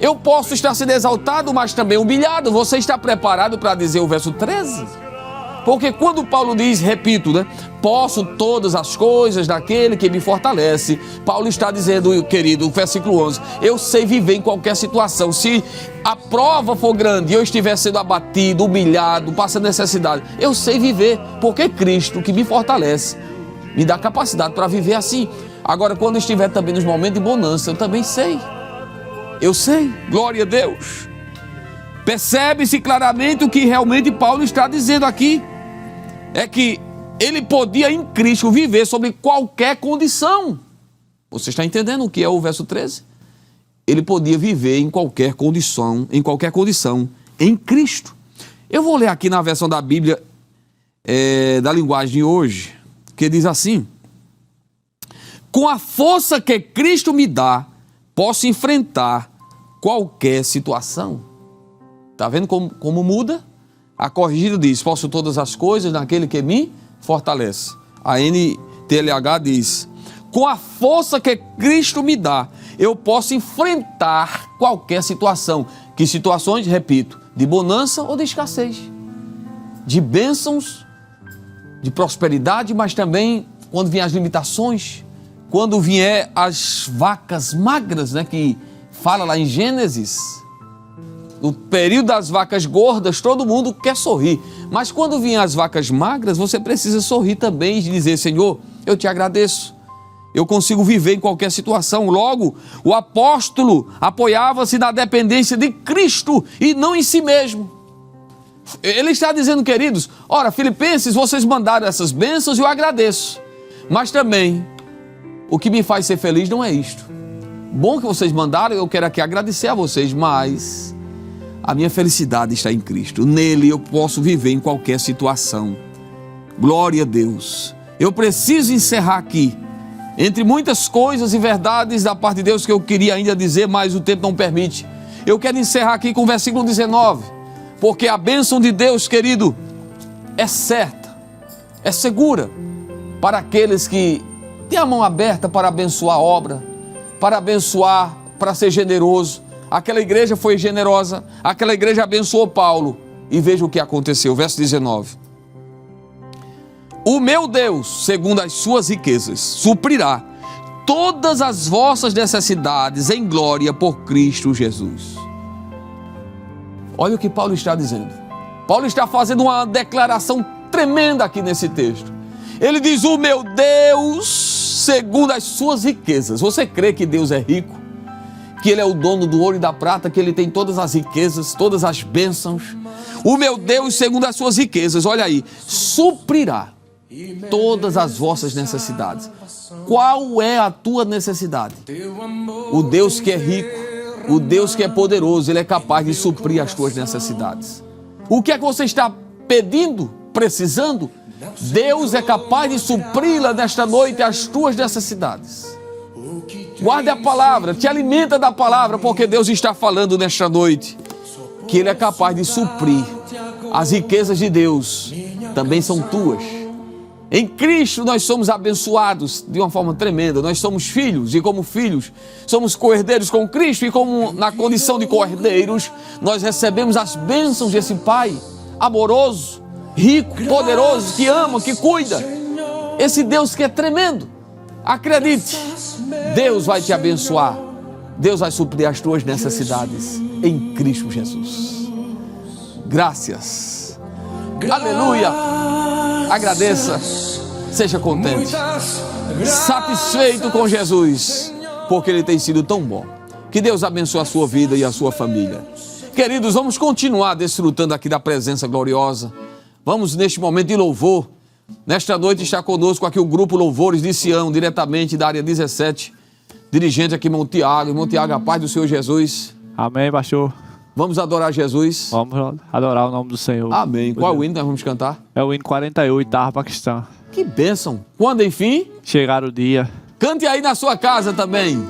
Eu posso estar sendo exaltado, mas também humilhado. Você está preparado para dizer o verso 13? Porque quando Paulo diz, repito, né? Posso todas as coisas daquele que me fortalece. Paulo está dizendo, querido, versículo 11, eu sei viver em qualquer situação. Se a prova for grande e eu estiver sendo abatido, humilhado, passando necessidade, eu sei viver, porque Cristo que me fortalece me dá capacidade para viver assim. Agora, quando estiver também nos momentos de bonança, eu também sei. Eu sei, glória a Deus. Percebe-se claramente o que realmente Paulo está dizendo aqui. É que ele podia em Cristo viver sobre qualquer condição. Você está entendendo o que é o verso 13? Ele podia viver em qualquer condição em Cristo. Eu vou ler aqui na versão da Bíblia da linguagem de hoje, que diz assim: com a força que Cristo me dá, posso enfrentar qualquer situação. Está vendo como muda? A corrigida diz, posso todas as coisas naquele que me fortalece. A NTLH diz, com a força que Cristo me dá, eu posso enfrentar qualquer situação. Que situações? Repito, de bonança ou de escassez. De bênçãos, de prosperidade, mas também quando vier as limitações, quando vier as vacas magras, né, que fala lá em Gênesis, no período das vacas gordas, todo mundo quer sorrir. Mas quando vier as vacas magras, você precisa sorrir também e dizer, Senhor, eu te agradeço. Eu consigo viver em qualquer situação. Logo, o apóstolo apoiava-se na dependência de Cristo e não em si mesmo. Ele está dizendo, queridos, ora, Filipenses, vocês mandaram essas bênçãos e eu agradeço. Mas também, o que me faz ser feliz não é isto. Bom que vocês mandaram, eu quero aqui agradecer a vocês, mas a minha felicidade está em Cristo. Nele eu posso viver em qualquer situação. Glória a Deus. Eu preciso encerrar aqui, entre muitas coisas e verdades da parte de Deus que eu queria ainda dizer, mas o tempo não permite. Eu quero encerrar aqui com o versículo 19, porque a bênção de Deus, querido, é certa, é segura para aqueles que têm a mão aberta para abençoar a obra, para abençoar, para ser generoso. aquela igreja foi generosa, aquela igreja abençoou Paulo. E veja o que aconteceu, verso 19. O meu Deus, segundo as suas riquezas, suprirá todas as vossas necessidades em glória por Cristo Jesus. Olha o que Paulo está dizendo. Paulo está fazendo uma declaração tremenda aqui nesse texto. Ele diz, o meu Deus, segundo as suas riquezas. Você crê que Deus é rico? Que Ele é o dono do ouro e da prata, que Ele tem todas as riquezas, todas as bênçãos? O meu Deus, segundo as suas riquezas, olha aí, suprirá todas as vossas necessidades. Qual é a tua necessidade? O Deus que é rico, o Deus que é poderoso, Ele é capaz de suprir as tuas necessidades. O que é que você está pedindo, precisando? Deus é capaz de supri-la nesta noite as tuas necessidades. Guarde a palavra, te alimenta da palavra, porque Deus está falando nesta noite que Ele é capaz de suprir. As riquezas de Deus também são tuas. Em Cristo nós somos abençoados de uma forma tremenda. Nós somos filhos e como filhos somos co-herdeiros com Cristo e como na condição de co-herdeiros nós recebemos as bênçãos desse Pai amoroso, rico, poderoso, que ama, que cuida. Esse Deus que é tremendo. Acredite, Deus vai te abençoar. Deus vai suprir as tuas necessidades em Cristo Jesus. Graças. Aleluia. Agradeça. Seja contente. Satisfeito com Jesus, porque Ele tem sido tão bom. Que Deus abençoe a sua vida e a sua família. Queridos, vamos continuar desfrutando aqui da presença gloriosa. Vamos neste momento de louvor. Nesta noite está conosco aqui o grupo Louvores de Sião, diretamente da área 17. Dirigente aqui, Irmão Tiago. Irmão Tiago, a paz do Senhor Jesus. Amém, pastor. Vamos adorar Jesus. Vamos adorar o nome do Senhor. Amém. Qual é o hino que nós vamos cantar? É o hino 48, da harpa cristã. Que bênção. Quando, enfim? Chegar o dia. Cante aí na sua casa também.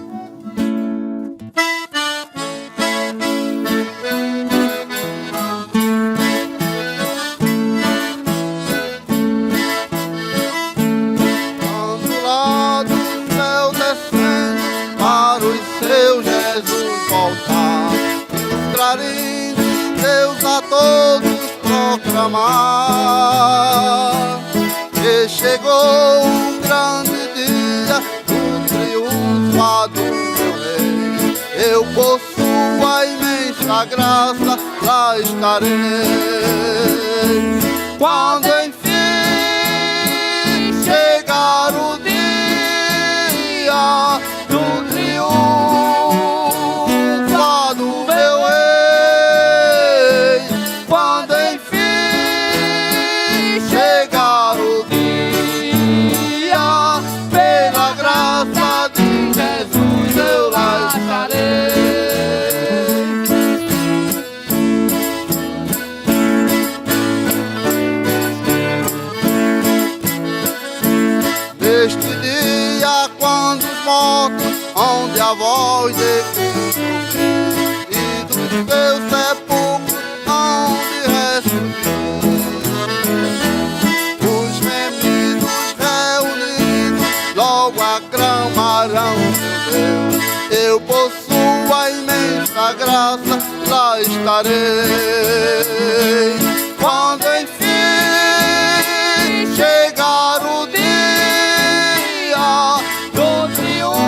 Deus a todos proclamar que chegou um grande dia do triunfado meu rei. Eu possuo a imensa graça, lá estarei. Quando enfim chegar o dia do triunfado meu rei. Neste dia, quando os mortos, onde a voz de Cristo e dos teus sepulcros, onde ressuscitou, os remidos reunidos logo aclamarão meu Deus. Eu possuo a imensa graça, lá estarei. Quando enfim chegar o dia do triunfado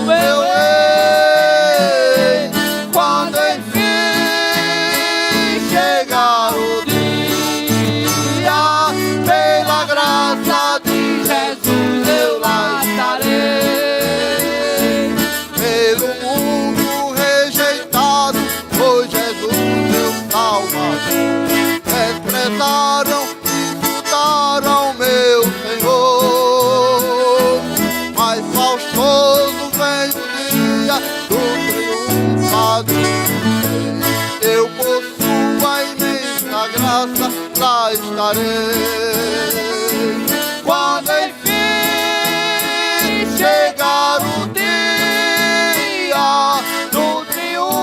meu rei. Quando enfim chegar o dia, pela graça de Jesus eu lá estarei. Pelo mundo rejeitado foi Jesus meu Salvador. Desprezaram, insultaram meu Senhor, mas faustoso vem o dia do triunfado rei. Eu possuo a imensa graça, lá estarei. Quando enfim chegar o dia do triunfado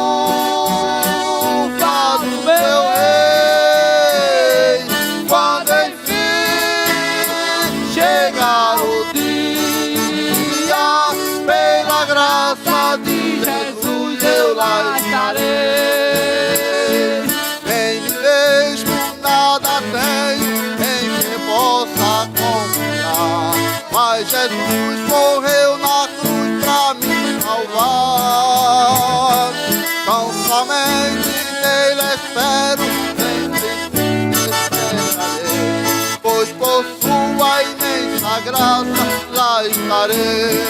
meu rei. Quando enfim chegar o dia, pela graça de Mas Jesus morreu na cruz pra me salvar. Tão somente nele espero, sempre esperarei. Pois por sua imensa graça lá estarei.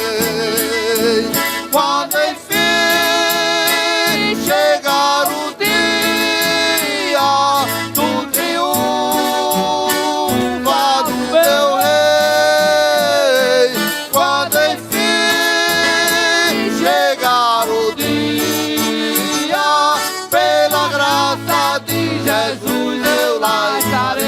Quando enfim chegar o dia do triunfo do meu rei, quando enfim chegar o dia, pela graça de Jesus eu lá estarei.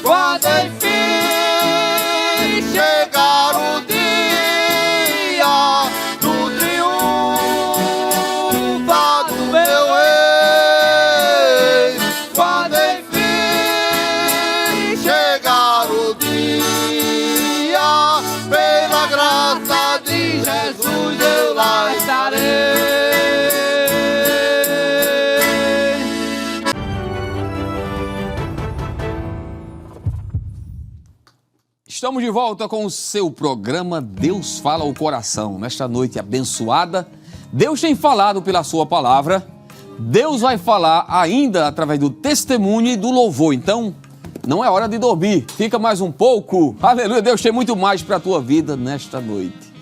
Quando enfim chegar o dia do triunfo do meu rei, quando enfim chegar o dia, pela graça de Jesus eu lá estarei. Estamos de volta com o seu programa Deus Fala ao Coração. Nesta noite abençoada, Deus tem falado pela sua palavra. Deus vai falar ainda através do testemunho e do louvor. Então, não é hora de dormir. Fica mais um pouco. Aleluia, Deus tem muito mais para a tua vida nesta noite.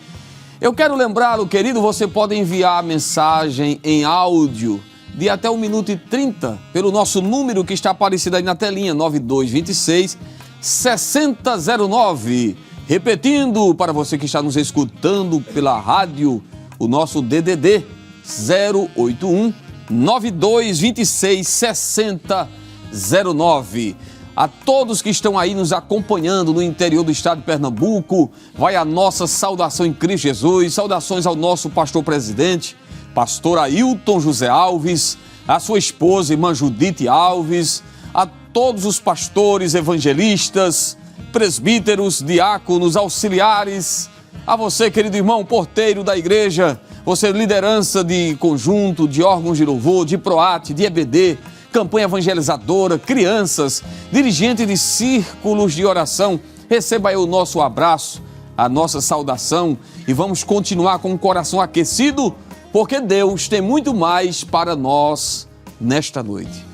Eu quero lembrá-lo, querido, você pode enviar a mensagem em áudio de até 1 minuto e 30 pelo nosso número que está aparecido aí na telinha, 9226 6009. Repetindo, para você que está nos escutando pela rádio, o nosso DDD 081 9226 6009. A todos que estão aí nos acompanhando no interior do estado de Pernambuco, vai a nossa saudação em Cristo Jesus, saudações ao nosso pastor presidente, pastor Ailton José Alves, a sua esposa, irmã Judite Alves, a todos os pastores, evangelistas, presbíteros, diáconos, auxiliares, a você, querido irmão, porteiro da igreja, você liderança de conjunto, de órgãos de louvor, de PROAT, de EBD, campanha evangelizadora, crianças, dirigente de círculos de oração, receba aí o nosso abraço, a nossa saudação e vamos continuar com o coração aquecido, porque Deus tem muito mais para nós nesta noite.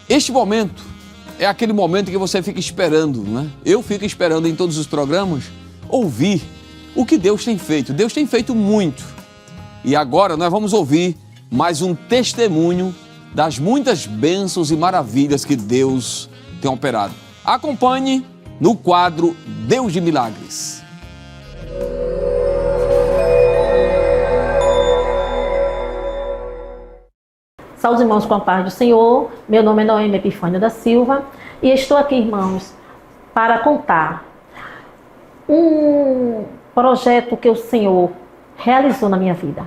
Este momento é aquele momento que você fica esperando, não é? Eu fico esperando em todos os programas ouvir o que Deus tem feito. Deus tem feito muito. E agora nós vamos ouvir mais um testemunho das muitas bênçãos e maravilhas que Deus tem operado. Acompanhe no quadro Deus de Milagres. Saúde, irmãos, com a paz do Senhor. Meu nome é Noemi Epifânio da Silva e estou aqui, irmãos, para contar um projeto que o Senhor realizou na minha vida.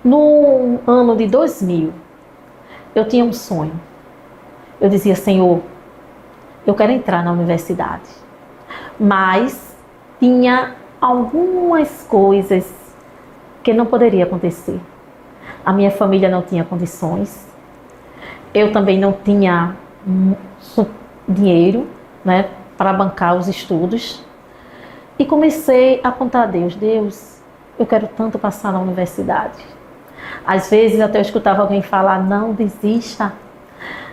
No ano de 2000, eu tinha um sonho. Eu dizia, Senhor, eu quero entrar na universidade, mas tinha algumas coisas que não poderia acontecer. A minha família não tinha condições, eu também não tinha dinheiro, né, para bancar os estudos. E comecei a apontar a Deus, Deus, eu quero tanto passar na universidade. Às vezes até eu escutava alguém falar, não desista.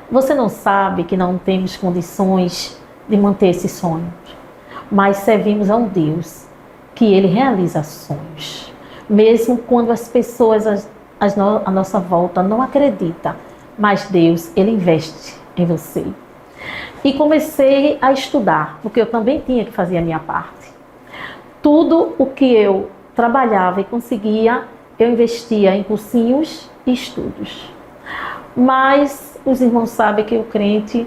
Você não sabe que não temos condições de manter esse sonho, mas servimos a um Deus que Ele realiza sonhos. Mesmo quando as pessoas à nossa volta não acreditam, mas Deus, Ele investe em você. E comecei a estudar, porque eu também tinha que fazer a minha parte. Tudo o que eu trabalhava e conseguia, eu investia em cursinhos e estudos. Mas os irmãos sabem que o crente,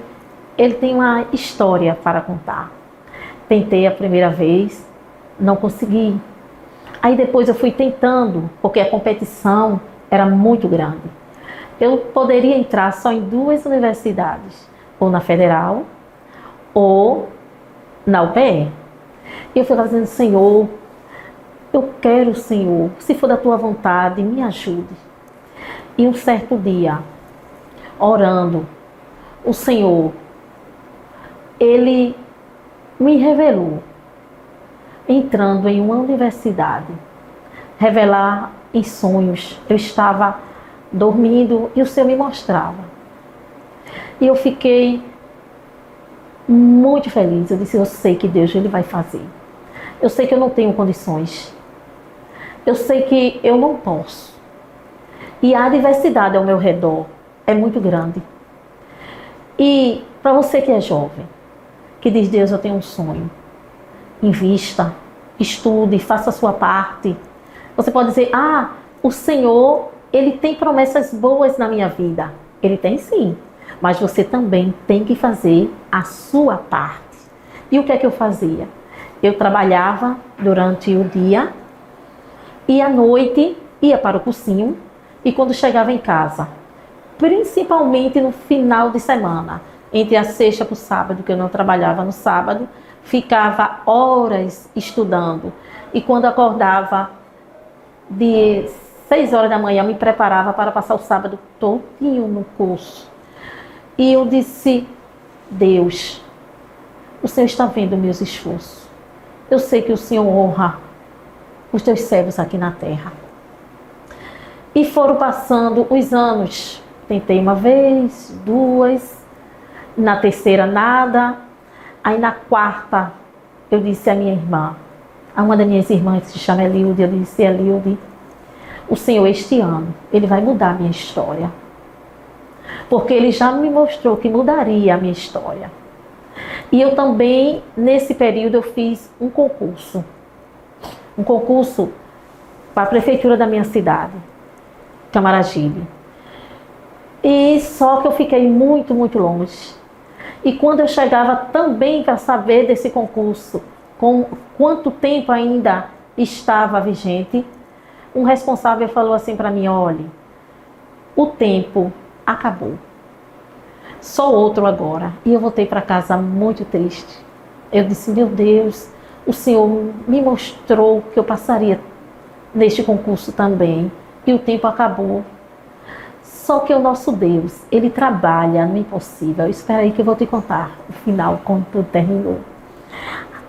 ele tem uma história para contar. Tentei a primeira vez, não consegui. Aí depois eu fui tentando, porque a competição era muito grande. Eu poderia entrar só em 2 universidades, ou na Federal, ou na UPE. E eu ficava dizendo, Senhor, eu quero, Senhor, se for da tua vontade, me ajude. E um certo dia, orando, o Senhor, Ele me revelou, entrando em uma universidade, revelar em sonhos. Eu estava dormindo e o Senhor me mostrava. E eu fiquei muito feliz. Eu disse, eu sei que Deus Ele vai fazer. Eu sei que eu não tenho condições. Eu sei que eu não posso. E a adversidade ao meu redor é muito grande. E para você que é jovem, que diz, Deus, eu tenho um sonho. Invista, estude, faça a sua parte. Você pode dizer, o Senhor, Ele tem promessas boas na minha vida. Ele tem sim, mas você também tem que fazer a sua parte. E o que é que eu fazia? Eu trabalhava durante o dia e à noite ia para o cursinho, e quando chegava em casa, principalmente no final de semana, entre a sexta para o sábado, que eu não trabalhava no sábado, ficava horas estudando. E quando acordava de 6 horas da manhã, me preparava para passar o sábado todinho no curso. E eu disse, Deus, o Senhor está vendo meus esforços. Eu sei que o Senhor honra os teus servos aqui na terra. E foram passando os anos. Tentei uma vez, 2, na terceira nada. Aí na quarta eu disse à minha irmã, a uma das minhas irmãs que se chama Elilde, eu disse, Elilde, o Senhor este ano, Ele vai mudar a minha história. Porque Ele já me mostrou que mudaria a minha história. E eu também, nesse período, eu fiz um concurso. Um concurso para a prefeitura da minha cidade, Camaragibe. E só que eu fiquei muito, muito longe. E quando eu chegava também para saber desse concurso, com quanto tempo ainda estava vigente, um responsável falou assim para mim, olhe, o tempo acabou. Só outro agora. E eu voltei para casa muito triste. Eu disse, meu Deus, o Senhor me mostrou que eu passaria neste concurso também. E o tempo acabou. Só que o nosso Deus, Ele trabalha no impossível. Espera aí que eu vou te contar o final, como tudo terminou.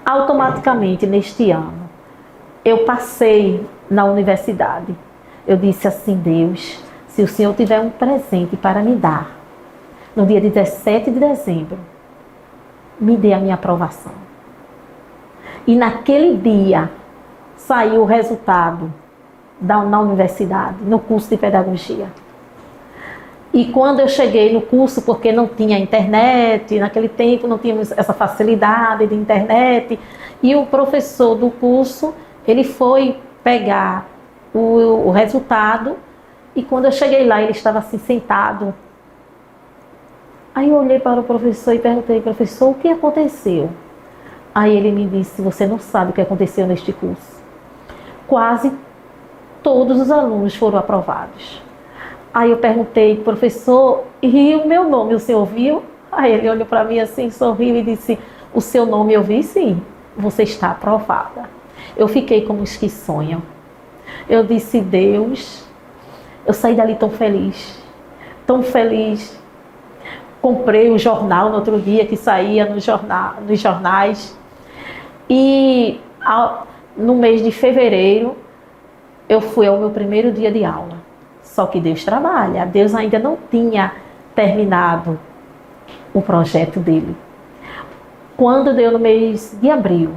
Automaticamente, neste ano, eu passei na universidade. Eu disse assim, Deus, se o Senhor tiver um presente para me dar, no dia 17 de dezembro, me dê a minha aprovação. E naquele dia, saiu o resultado na universidade, no curso de pedagogia. E quando eu cheguei no curso, porque não tinha internet, naquele tempo não tínhamos essa facilidade de internet, e o professor do curso, ele foi pegar o resultado, e quando eu cheguei lá, ele estava assim sentado. Aí eu olhei para o professor e perguntei, professor, o que aconteceu? Aí ele me disse, você não sabe o que aconteceu neste curso. Quase todos os alunos foram aprovados. Aí eu perguntei, professor, e o meu nome, o senhor viu? Aí ele olhou para mim assim, sorriu e disse, o seu nome eu vi sim, você está aprovada. Eu fiquei como os que sonham. Eu disse, Deus, eu saí dali tão feliz, tão feliz. Comprei o jornal no outro dia, que saía nos jornais. E no mês de fevereiro, eu fui ao meu primeiro dia de aula. Só que Deus trabalha. Deus ainda não tinha terminado o projeto dele. Quando deu no mês de abril,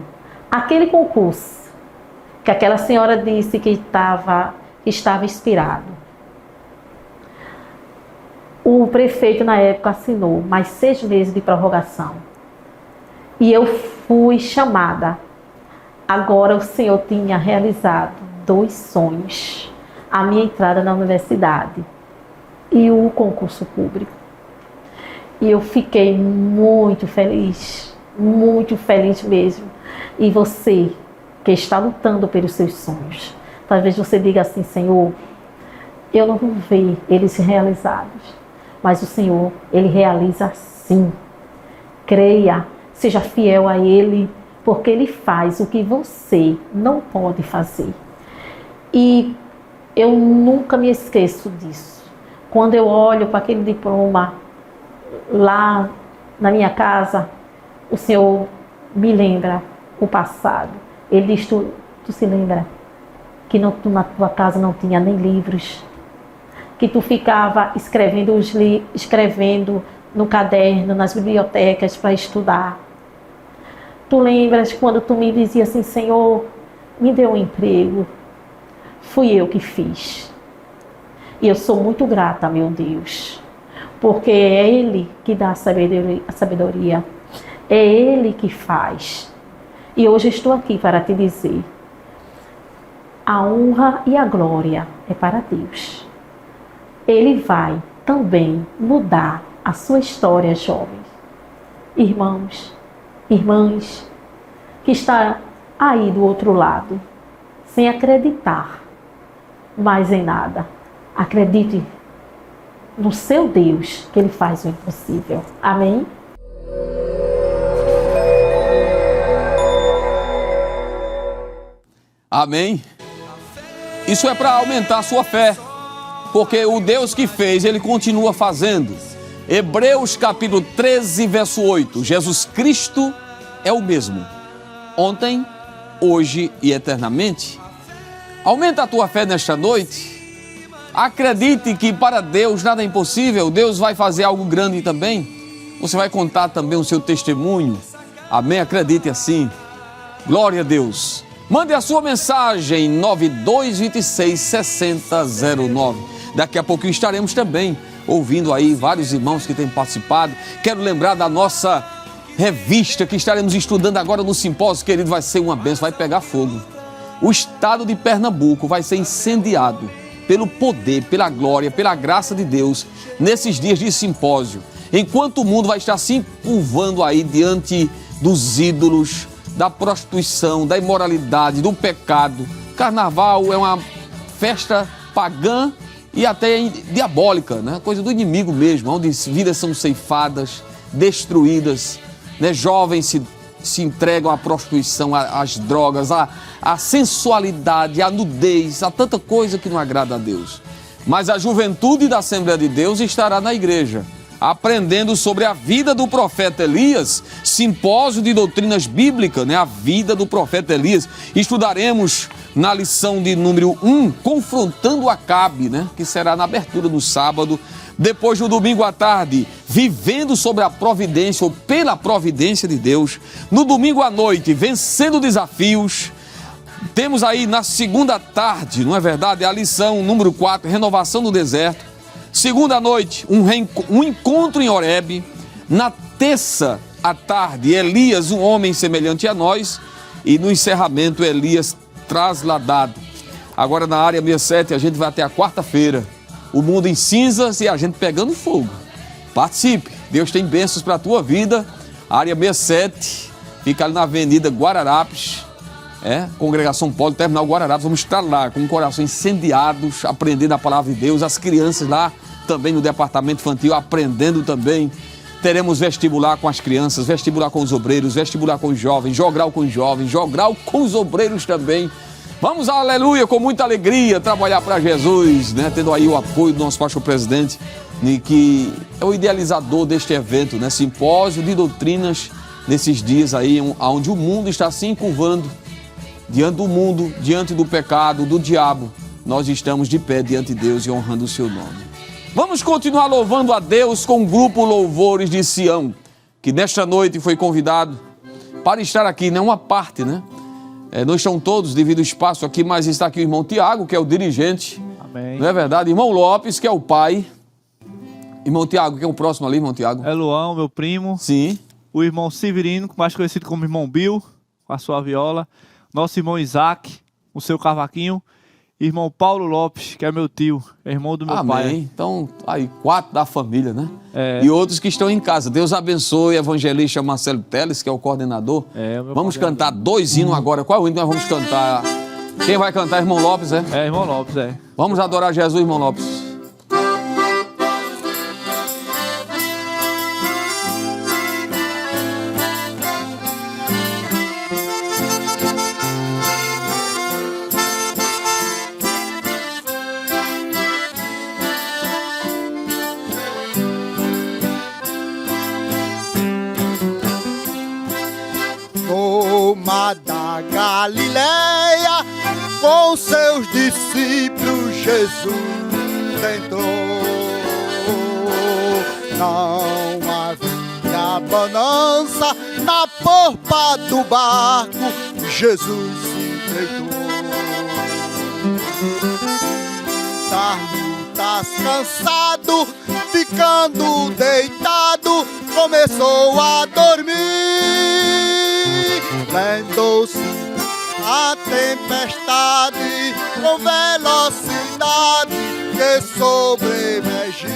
aquele concurso, que aquela senhora disse que estava inspirado, o prefeito na época assinou mais 6 meses de prorrogação. E eu fui chamada. Agora o Senhor tinha realizado 2 sonhos. A minha entrada na universidade e o concurso público. E eu fiquei muito feliz mesmo. E você que está lutando pelos seus sonhos. Talvez você diga assim: Senhor, eu não vou ver eles realizados, mas o Senhor, Ele realiza sim. Creia, seja fiel a Ele, porque Ele faz o que você não pode fazer. E eu nunca me esqueço disso. Quando eu olho para aquele diploma lá na minha casa, o Senhor me lembra o passado. Ele diz: tu se lembra que na tua casa não tinha nem livros, que tu ficava escrevendo no caderno, nas bibliotecas para estudar. Tu lembras quando tu me dizia assim: Senhor, me dê um emprego. Fui eu que fiz. E eu sou muito grata, meu Deus, porque é Ele que dá a sabedoria. É Ele que faz. E hoje estou aqui para te dizer: a honra e a glória é para Deus. Ele vai também mudar a sua história, jovens. Irmãos, irmãs, que está aí do outro lado, sem acreditar mais em nada. Acredite no seu Deus, que Ele faz o impossível. Amém? Amém? Isso é para aumentar a sua fé, porque o Deus que fez, Ele continua fazendo. Hebreus capítulo 13, verso 8. Jesus Cristo é o mesmo, ontem, hoje e eternamente. Aumenta a tua fé nesta noite. Acredite que para Deus nada é impossível. Deus vai fazer algo grande também. Você vai contar também o seu testemunho. Amém? Acredite assim. Glória a Deus. Mande a sua mensagem 9226-6009. Daqui a pouquinho estaremos também ouvindo aí vários irmãos que têm participado. Quero lembrar da nossa revista que estaremos estudando agora no simpósio, querido. Vai ser uma bênção, vai pegar fogo. O estado de Pernambuco vai ser incendiado pelo poder, pela glória, pela graça de Deus nesses dias de simpósio. Enquanto o mundo vai estar se encurvando aí diante dos ídolos, da prostituição, da imoralidade, do pecado. Carnaval é uma festa pagã e até diabólica, né? Coisa do inimigo mesmo, onde vidas são ceifadas, destruídas, né? Jovens se entregam à prostituição, às drogas, à sensualidade, à nudez, a tanta coisa que não agrada a Deus. Mas a juventude da Assembleia de Deus estará na igreja, aprendendo sobre a vida do profeta Elias, simpósio de doutrinas bíblicas, né? A vida do profeta Elias. Estudaremos na lição de número 1, confrontando Acabe, né? Que será na abertura do sábado. Depois, no domingo à tarde, vivendo sobre a providência ou pela providência de Deus. No domingo à noite, vencendo desafios. Temos aí na segunda tarde, não é verdade? A lição número 4, renovação do deserto. Segunda noite, um encontro em Horebe. Na terça à tarde, Elias, um homem semelhante a nós. E no encerramento, Elias trasladado. Agora na área 67, a gente vai até a quarta-feira. O mundo em cinzas e a gente pegando fogo. Participe, Deus tem bênçãos para a tua vida. Área 67, fica ali na Avenida Guararapes. Congregação Polo, Terminal Guararapes. Vamos estar lá com o coração incendiados, aprendendo a palavra de Deus. As crianças lá também no departamento infantil aprendendo também. Teremos vestibular com as crianças, vestibular com os obreiros, vestibular com os jovens, jogral com os jovens, jogral com os obreiros também. Vamos, aleluia, com muita alegria trabalhar para Jesus, né? Tendo aí o apoio do nosso pastor presidente, que é o idealizador deste evento, né? Simpósio de doutrinas nesses dias aí, onde o mundo está se encurvando. Diante do mundo, diante do pecado, do diabo, nós estamos de pé diante de Deus e honrando o seu nome. Vamos continuar louvando a Deus com o grupo Louvores de Sião, que nesta noite foi convidado para estar aqui, né? Uma parte, né? Não estão todos devido ao espaço aqui, mas está aqui o irmão Tiago, que é o dirigente. Amém. Não é verdade? Irmão Lopes, que é o pai. Irmão Tiago, que é o próximo ali, irmão Tiago? É Luão, meu primo. Sim. O irmão Severino, mais conhecido como irmão Bill, com a sua viola. Nosso irmão Isaac, o seu cavaquinho. Irmão Paulo Lopes, que é meu tio, é irmão do meu Amém. pai. Então, aí, 4 da família, né? É. E outros que estão em casa. Deus abençoe o evangelista Marcelo Teles, que é o coordenador. É, o meu Vamos coordenador. cantar 2 hinos agora. Qual hino nós vamos cantar? Quem vai cantar, irmão Lopes, é? É, irmão Lopes, é. Vamos adorar Jesus, irmão Lopes. Toma da Galileia, com seus discípulos Jesus entrou. Não havia bonança na polpa do barco, Jesus se deitou. Das lutas cansado, ficando deitado, começou a dormir. Lendo-se a tempestade com velocidade que sobremergiu.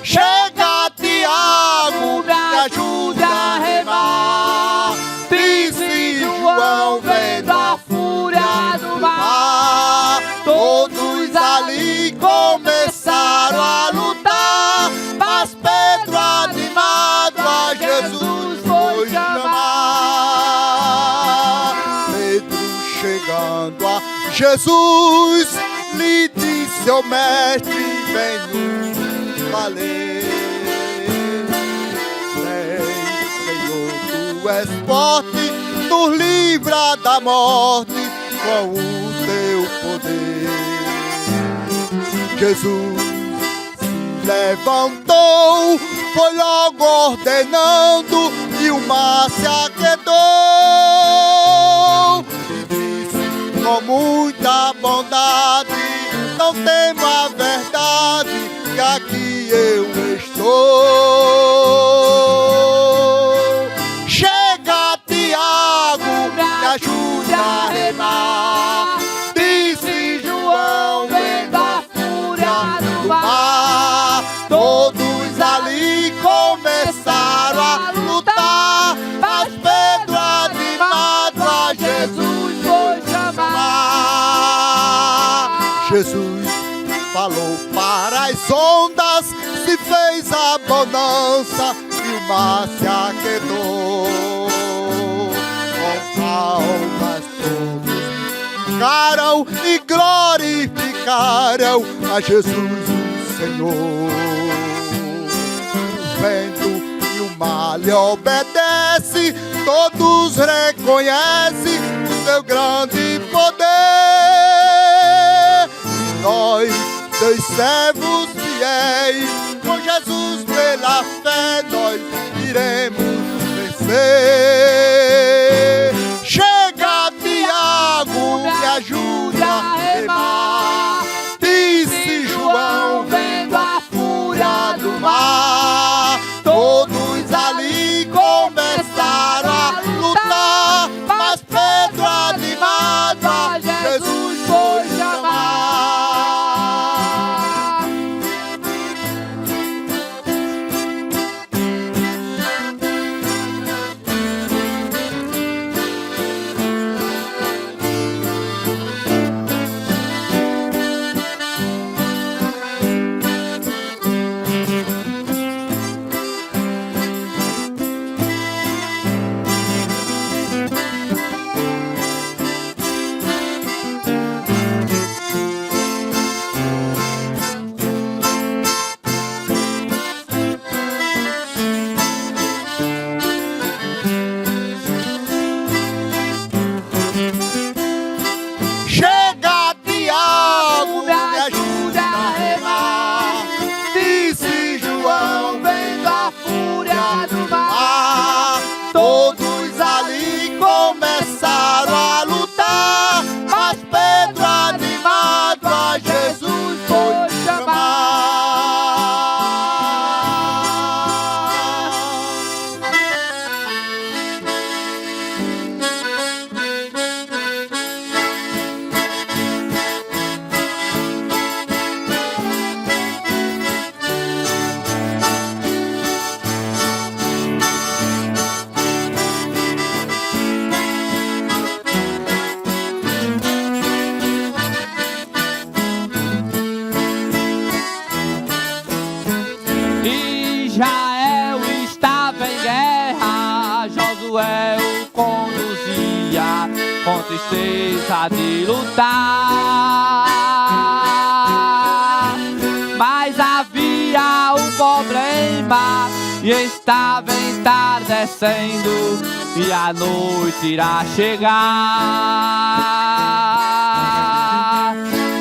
Chega, Tiago, me ajuda a remar, disse João, vendo a fúria do mar. Todos ali começaram a lutar, mas Pedro, animado a Jesus, foi chamar. Pedro, chegando a Jesus, lhe disse: "Ó mestre, venho valer. Senhor, tu és forte, nos livra da morte com o teu poder." Jesus se levantou, foi logo ordenando, e o mar se aquietou. E disse com muita bondade: "Não tema a verdade, que aqui eu estou." Chega, Tiago, me ajude a remar, disse João, vendo a fúria do mar. Todos ali começaram a lutar, mas Pedro, animado a Jesus, foi chamar. Jesus falou para as ondas, se fez a bonança e o mar se aquietou. Com palmas todos ficaram e glorificaram a Jesus o Senhor. O vento e o mar lhe obedece, todos reconhecem o seu grande poder. Nós, teus servos fiéis, com Jesus pela fé nós iremos vencer. Chega, Tiago, me ajuda a remar, disse João, vendo a fúria do mar. Todos ali começaram a lutar, mas Pedro, animado a Jesus, foi chamar. Josué o conduzia com tristeza de lutar. Mas havia um problema e estava entardecendo e a noite irá chegar.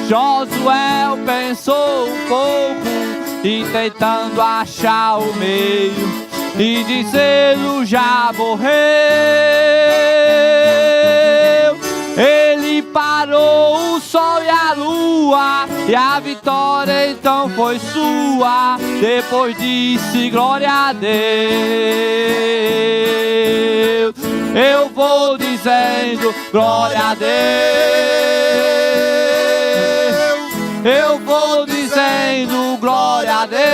Josué pensou um pouco e tentando achar o meio e dizê-lo já morreu. Ele parou o sol e a lua e a vitória então foi sua. Depois disse glória a Deus. Eu vou dizendo glória a Deus. Eu vou dizendo glória a Deus.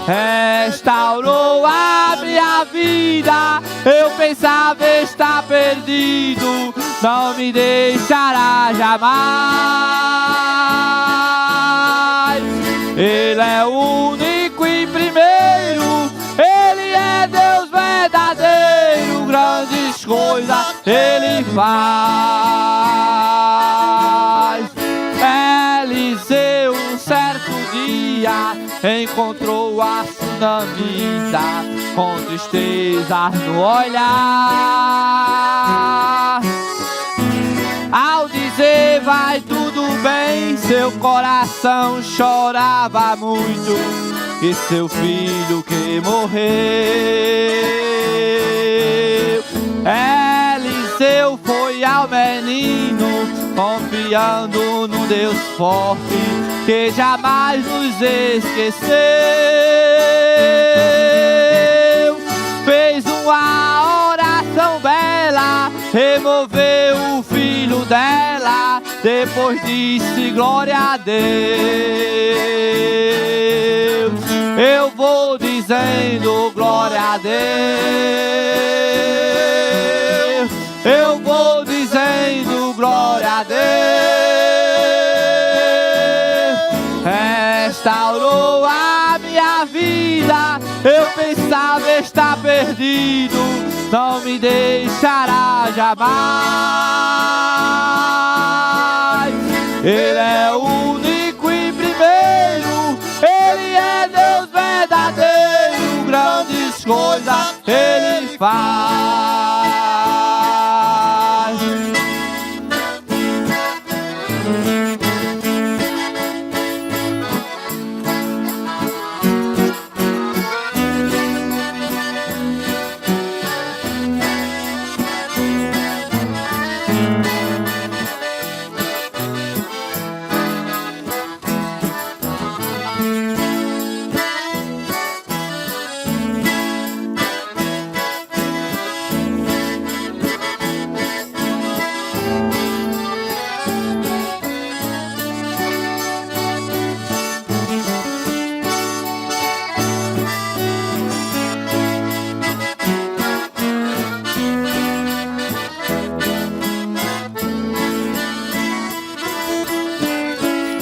Restaurou a minha vida. Eu pensava estar perdido, não me deixará jamais. Ele é o único e primeiro, Ele é Deus verdadeiro, grandes coisas Ele faz. Eliseu, um certo dia, encontrou a sunamita com tristeza no olhar. Ao dizer vai tudo bem, seu coração chorava muito, e seu filho que morreu. Eliseu foi ao menino, confiando no Deus forte, que jamais nos esqueceu. Fez uma oração bela, removeu o filho dela, depois disse glória a Deus. Eu vou dizendo glória a Deus. Eu vou dizendo glória a Deus. Restaurou a minha vida. Eu pensava estar perdido, não me deixará jamais. Ele é o único e primeiro, Ele é Deus verdadeiro, grandes coisas Ele faz.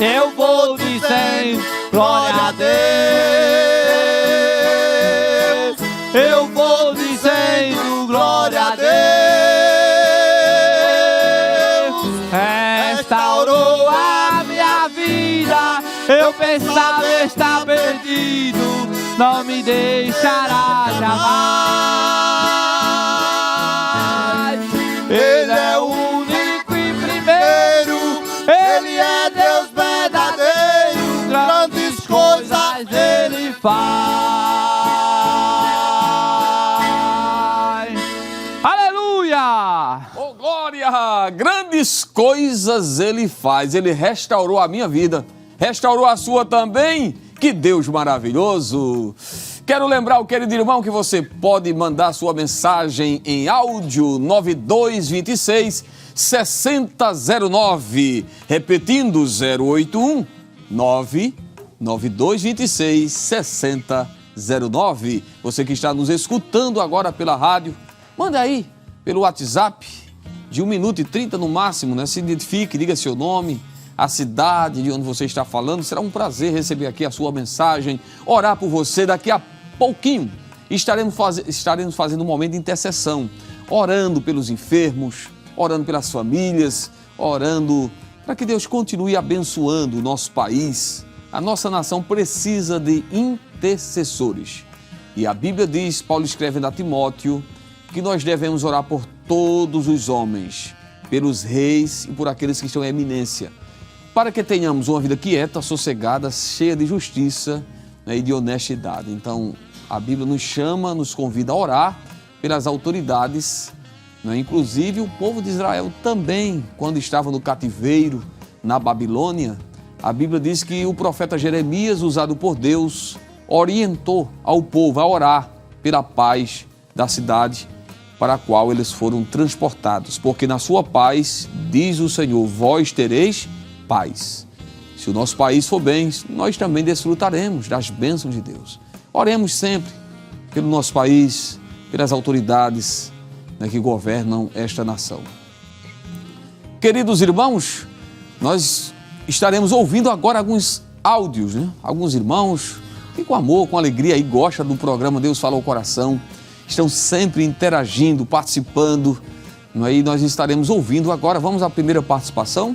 Eu vou dizendo glória a Deus. Eu vou dizendo glória a Deus. Restaurou a minha vida. Eu pensava estar perdido, não me deixará jamais. Ele é o único e primeiro, Ele é Deus verdadeiro, grandes coisas Ele faz. Aleluia! Oh, glória! Grandes coisas Ele faz. Ele restaurou a minha vida. Restaurou a sua também? Que Deus maravilhoso! Quero lembrar o querido irmão que você pode mandar sua mensagem em áudio 9226 6009, repetindo 081 99226 6009. Você que está nos escutando agora pela rádio, manda aí pelo WhatsApp de 1 minuto e 30 no máximo, né? Se identifique, diga seu nome, a cidade de onde você está falando. Será um prazer receber aqui a sua mensagem, orar por você. Daqui a pouquinho E estaremos fazendo um momento de intercessão, orando pelos enfermos, orando pelas famílias, orando para que Deus continue abençoando o nosso país. A nossa nação precisa de intercessores. E a Bíblia diz, Paulo escreve a Timóteo, que nós devemos orar por todos os homens, pelos reis e por aqueles que estão em eminência, para que tenhamos uma vida quieta, sossegada, cheia de justiça, né, e de honestidade. Então, a Bíblia nos chama, nos convida a orar pelas autoridades, né? Inclusive o povo de Israel também, quando estava no cativeiro, na Babilônia, a Bíblia diz que o profeta Jeremias, usado por Deus, orientou ao povo a orar pela paz da cidade para a qual eles foram transportados, porque na sua paz, diz o Senhor, vós tereis paz. Se o nosso país for bem, nós também desfrutaremos das bênçãos de Deus. Oremos sempre pelo nosso país, pelas autoridades, né, que governam esta nação. Queridos irmãos, nós estaremos ouvindo agora alguns áudios, né? Alguns irmãos que com amor, com alegria aí gostam do programa Deus Fala ao Coração, estão sempre interagindo, participando, e nós estaremos ouvindo agora. Vamos à primeira participação.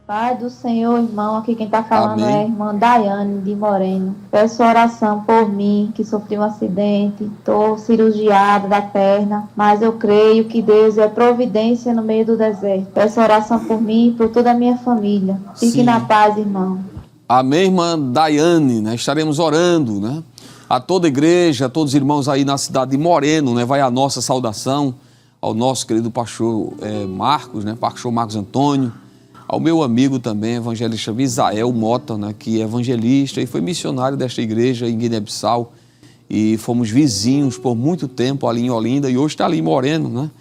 Pai do Senhor, irmão, aqui quem está falando Amém. é a irmã Daiane de Moreno. Peço oração por mim, que sofri um acidente, estou cirurgiada da perna, mas eu creio que Deus é providência no meio do deserto. Peço oração por mim e por toda a minha família. Fique Sim. na paz, irmão. Amém, irmã Daiane, né? Estaremos orando, né? A toda a igreja, a todos os irmãos aí na cidade de Moreno, né? Vai a nossa saudação ao nosso querido pastor Marcos, né? Pastor Marcos Antônio, ao meu amigo também, evangelista Misael Mota, né? Que é evangelista e foi missionário desta igreja em Guiné-Bissau, e fomos vizinhos por muito tempo ali em Olinda, e hoje está ali em Moreno, né?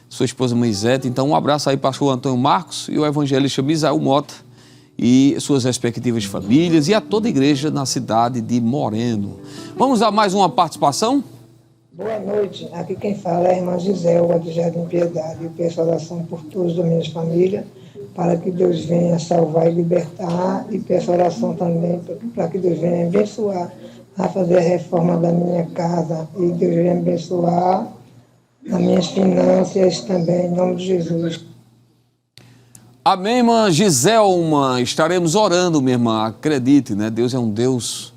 Sua esposa Moisete. Então um abraço aí pastor Antônio Marcos e o evangelista Misael Mota e suas respectivas famílias e a toda a igreja na cidade de Moreno. Vamos a mais uma participação? Boa noite, aqui quem fala é a irmã Giselva de Jardim Piedade. Eu peço oração por todos da minha família, para que Deus venha salvar e libertar, e peço oração também para que Deus venha abençoar a fazer a reforma da minha casa, e Deus venha abençoar as minhas finanças também, em nome de Jesus. Amém, irmã Giselma, estaremos orando, minha irmã, acredite, né? Deus é um Deus,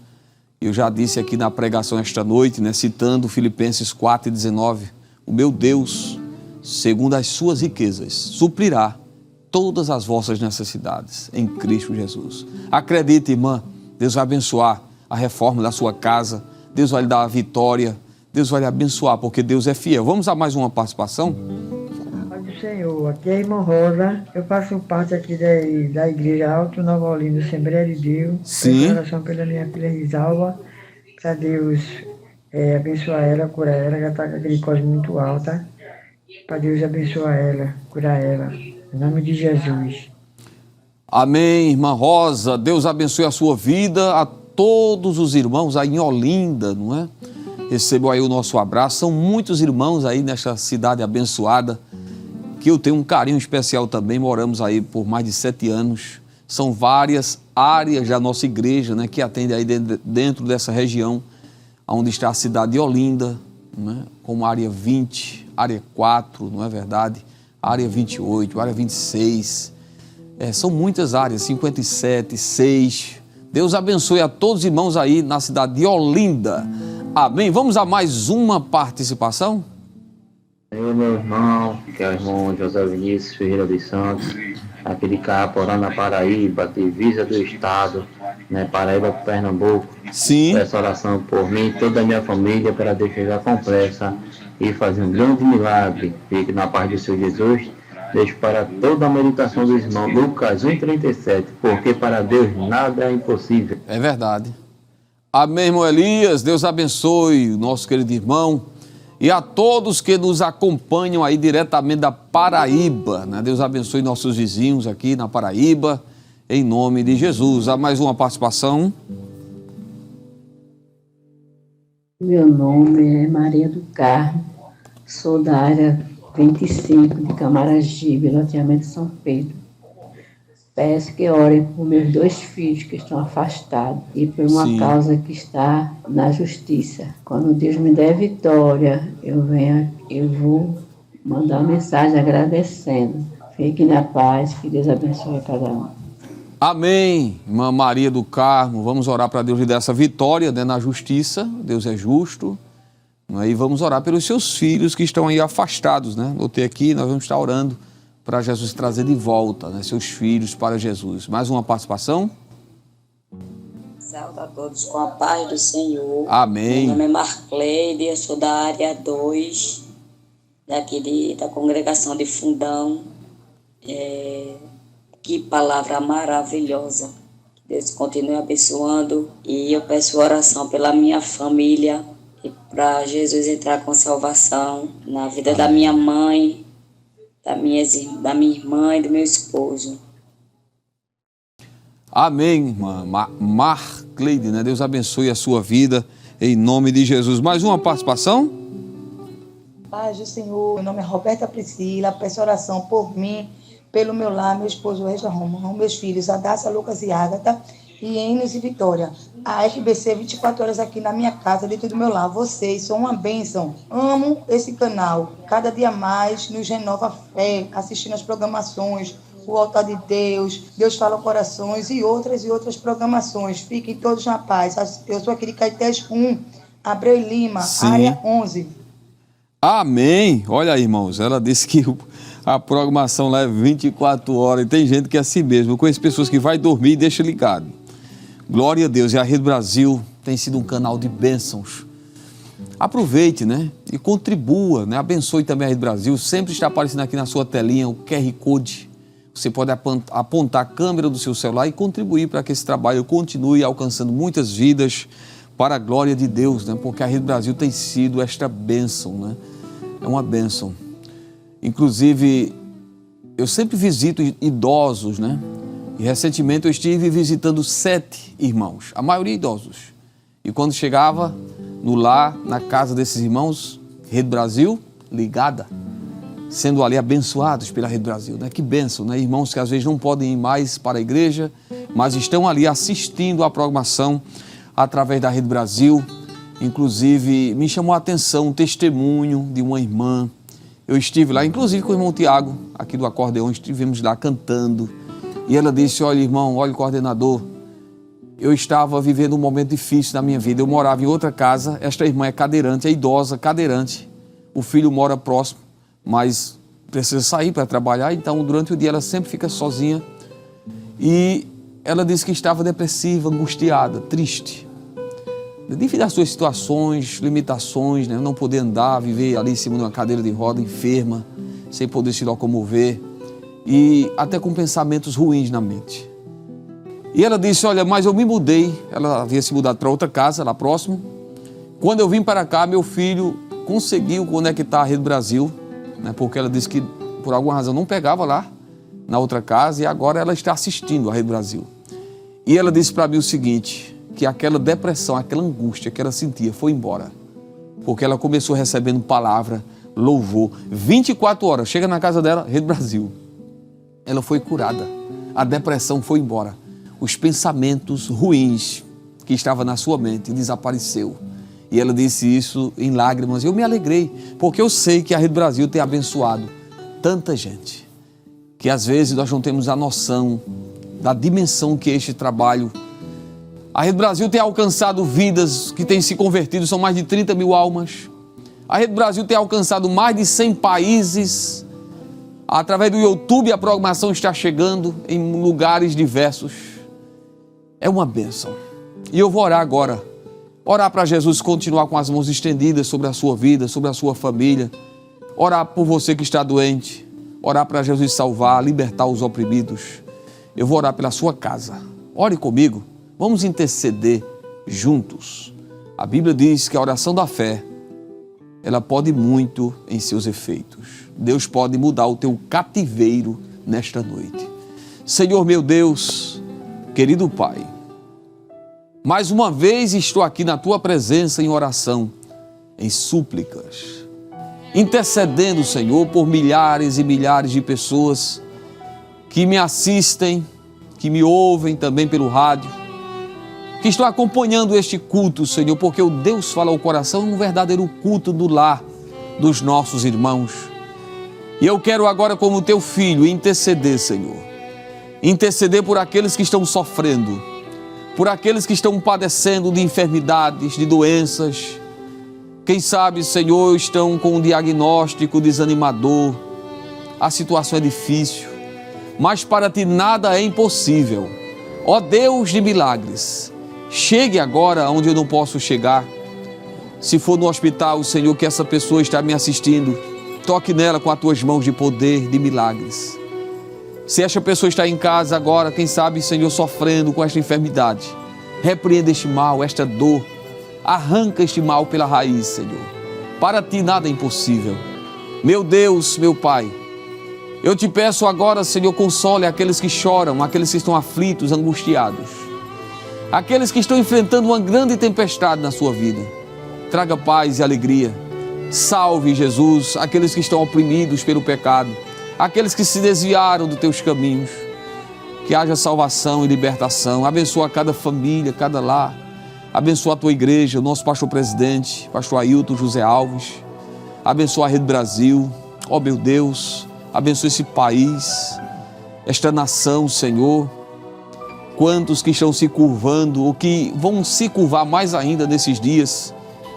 eu já disse aqui na pregação esta noite, né? Citando Filipenses 4:19, o meu Deus, segundo as suas riquezas, suprirá todas as vossas necessidades em Cristo Jesus. Acredite, irmã, Deus vai abençoar a reforma da sua casa, Deus vai lhe dar a vitória, Deus vai lhe abençoar, porque Deus é fiel. Vamos a mais uma participação? Senhor, aqui é a irmã Rosa, eu faço parte aqui da igreja Alto Nova Olinda, Assembleia de Deus. Sim. Peço oração pela minha filha Risalva, para Deus abençoar ela, curar ela, já está com a glicose muito alta, para Deus abençoar ela, curar ela, em nome de Jesus. Amém, irmã Rosa, Deus abençoe a sua vida, a todos os irmãos aí em Olinda, não é? Recebam aí o nosso abraço, são muitos irmãos aí nesta cidade abençoada, que eu tenho um carinho especial também, moramos aí por mais de 7 anos, são várias áreas da nossa igreja, né, que atendem aí dentro dessa região, onde está a cidade de Olinda, né, como área 20, área 4, não é verdade? Área 28, área 26, são muitas áreas, 57, 6, Deus abençoe a todos os irmãos aí na cidade de Olinda, amém? Vamos a mais uma participação? Eu, meu irmão, que é o irmão José Vinícius Ferreira dos Santos, aqui de Caaporã, na Paraíba, divisa do estado, né, Paraíba com Pernambuco. Sim. Peço oração por mim e toda a minha família, para Deus chegar com pressa e fazer um grande milagre. Fique na paz do Senhor Jesus. Deixo para toda a meditação do irmão Lucas 1,37, porque para Deus nada é impossível. É verdade. Amém, irmão Elias, Deus abençoe o nosso querido irmão. E a todos que nos acompanham aí diretamente da Paraíba, né? Deus abençoe nossos vizinhos aqui na Paraíba, em nome de Jesus. Há mais uma participação? Meu nome é Maria do Carmo, sou da área 25 de Camaragibe, loteamento São Pedro. Peço que orem por meus 2 filhos que estão afastados e por uma Sim. causa que está na justiça. Quando Deus me der vitória, eu vou mandar uma mensagem agradecendo. Fiquem na paz, que Deus abençoe cada um. Amém, irmã Maria do Carmo. Vamos orar para Deus lhe dar essa vitória, né, na justiça. Deus é justo. E vamos orar pelos seus filhos que estão aí afastados, né? Notei aqui, nós vamos estar orando para Jesus trazer de volta, né, seus filhos para Jesus. Mais uma participação? Saúde a todos com a paz do Senhor. Amém. Meu nome é Marcleide, eu sou da área 2, daqui da congregação de Fundão. Que palavra maravilhosa. Que Deus continue abençoando. E eu peço oração pela minha família e para Jesus entrar com salvação na vida da minha mãe, da minha irmã e do meu esposo. Amém, irmã Marcleide, né? Deus abençoe a sua vida em nome de Jesus. Mais uma participação? Paz do Senhor, meu nome é Roberta Priscila, peço oração por mim, pelo meu lar, meu esposo Regina Roma, meus filhos Adácia, Lucas e Ágata, e Enes e Vitória. A RBC 24 horas aqui na minha casa, dentro do meu lar. Vocês são uma bênção. Amo esse canal. Cada dia mais nos renova a fé, assistindo as programações, o Altar de Deus, Deus Fala Corações e outras programações. Fiquem todos na paz. Eu sou aqui de Caetés 1, Abreu e Lima, Sim. área 11. Amém. Olha aí, irmãos, ela disse que a programação lá é 24 horas e tem gente que é assim mesmo. Eu conheço pessoas que vai dormir e deixa ligado. Glória a Deus. E a Rede Brasil tem sido um canal de bênçãos. Aproveite, né? E contribua, né? Abençoe também a Rede Brasil. Sempre está aparecendo aqui na sua telinha o QR Code. Você pode apontar a câmera do seu celular e contribuir para que esse trabalho continue alcançando muitas vidas para a glória de Deus, né? Porque a Rede Brasil tem sido esta bênção, né? É uma bênção. Inclusive, eu sempre visito idosos, né? E recentemente eu estive visitando 7 irmãos, a maioria idosos. E quando chegava no lar, na casa desses irmãos, Rede Brasil ligada, sendo ali abençoados pela Rede Brasil, né? Que bênção, né? Irmãos que às vezes não podem ir mais para a igreja, mas estão ali assistindo a programação através da Rede Brasil. Inclusive, me chamou a atenção um testemunho de uma irmã. Eu estive lá, inclusive com o irmão Tiago, aqui do acordeão, estivemos lá cantando. E ela disse, olha irmão, olha coordenador, eu estava vivendo um momento difícil na minha vida. Eu morava em outra casa, esta irmã é cadeirante, é idosa, cadeirante. O filho mora próximo, mas precisa sair para trabalhar, então durante o dia ela sempre fica sozinha. E ela disse que estava depressiva, angustiada, triste. Devido às suas situações, limitações, né? Não poder andar, viver ali em cima de uma cadeira de roda, enferma, sem poder se locomover e até com pensamentos ruins na mente. E ela disse, olha, mas eu me mudei, ela havia se mudado para outra casa, lá próximo. Quando eu vim para cá, meu filho conseguiu conectar a Rede Brasil, né? Porque ela disse que por alguma razão não pegava lá na outra casa e agora ela está assistindo a Rede Brasil. E ela disse para mim o seguinte, que aquela depressão, aquela angústia que ela sentia foi embora. Porque ela começou recebendo palavra, louvor, 24 horas, chega na casa dela, Rede Brasil. Ela foi curada, a depressão foi embora. Os pensamentos ruins que estavam na sua mente desapareceu. E ela disse isso em lágrimas. Eu me alegrei, porque eu sei que a Rede Brasil tem abençoado tanta gente, que às vezes nós não temos a noção da dimensão que este trabalho. A Rede Brasil tem alcançado vidas que têm se convertido, são mais de 30 mil almas. A Rede Brasil tem alcançado mais de 100 países. Através do YouTube a programação está chegando em lugares diversos. É uma bênção. E eu vou orar agora. Orar para Jesus continuar com as mãos estendidas sobre a sua vida, sobre a sua família. Orar por você que está doente. Orar para Jesus salvar, libertar os oprimidos. Eu vou orar pela sua casa. Ore comigo. Vamos interceder juntos. A Bíblia diz que a oração da fé, ela pode muito em seus efeitos. Deus pode mudar o teu cativeiro nesta noite. Senhor meu Deus, querido Pai, mais uma vez estou aqui na tua presença em oração, em súplicas, intercedendo, Senhor, por milhares e milhares de pessoas que me assistem que me ouvem também pelo rádio, que estão acompanhando este culto, Senhor, porque o Deus Fala ao Coração é um verdadeiro culto do lar dos nossos irmãos. E eu quero agora, como teu filho, interceder, Senhor. Interceder por aqueles que estão sofrendo, por aqueles que estão padecendo de enfermidades, de doenças. Quem sabe, Senhor, estão com um diagnóstico desanimador. A situação é difícil, mas para ti nada é impossível. Ó Deus de milagres, chegue agora onde eu não posso chegar. Se for no hospital, Senhor, que essa pessoa está me assistindo, toque nela com as tuas mãos de poder, de milagres. Se esta pessoa está em casa agora, quem sabe, Senhor, sofrendo com esta enfermidade, repreenda este mal, esta dor, arranca este mal pela raiz, Senhor. Para ti nada é impossível. Meu Deus, meu Pai, eu te peço agora, Senhor, console aqueles que choram, aqueles que estão aflitos, angustiados, aqueles que estão enfrentando uma grande tempestade na sua vida. Traga paz e alegria. Salve, Jesus, aqueles que estão oprimidos pelo pecado, aqueles que se desviaram dos teus caminhos. Que haja salvação e libertação. Abençoa cada família, cada lar. Abençoa a tua igreja, o nosso pastor presidente, pastor Ailton José Alves. Abençoa a Rede Brasil. Ó meu Deus, abençoa esse país, esta nação, Senhor. Quantos que estão se curvando ou que vão se curvar mais ainda nesses dias,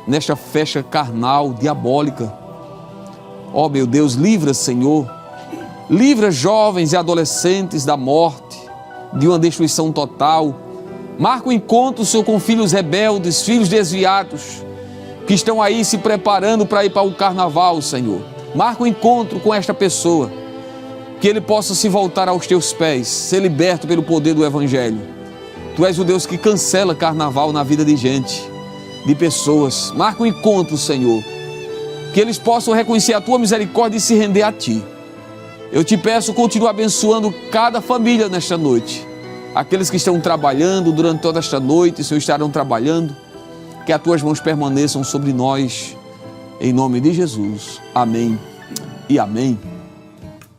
nesta festa carnal, diabólica. Ó meu Deus, livra, Senhor. Livra jovens e adolescentes da morte, de uma destruição total. Marca o encontro, Senhor, com filhos rebeldes, filhos desviados, que estão aí se preparando para ir para o carnaval, Senhor. Marca o encontro com esta pessoa, que ele possa se voltar aos teus pés, ser liberto pelo poder do Evangelho. Tu és o Deus que cancela carnaval na vida de gente, de pessoas. Marca o encontro, Senhor, que eles possam reconhecer a tua misericórdia e se render a ti. Eu te peço, continua abençoando cada família nesta noite. Aqueles que estão trabalhando durante toda esta noite, Senhor, estarão trabalhando, que as tuas mãos permaneçam sobre nós, em nome de Jesus. Amém e amém.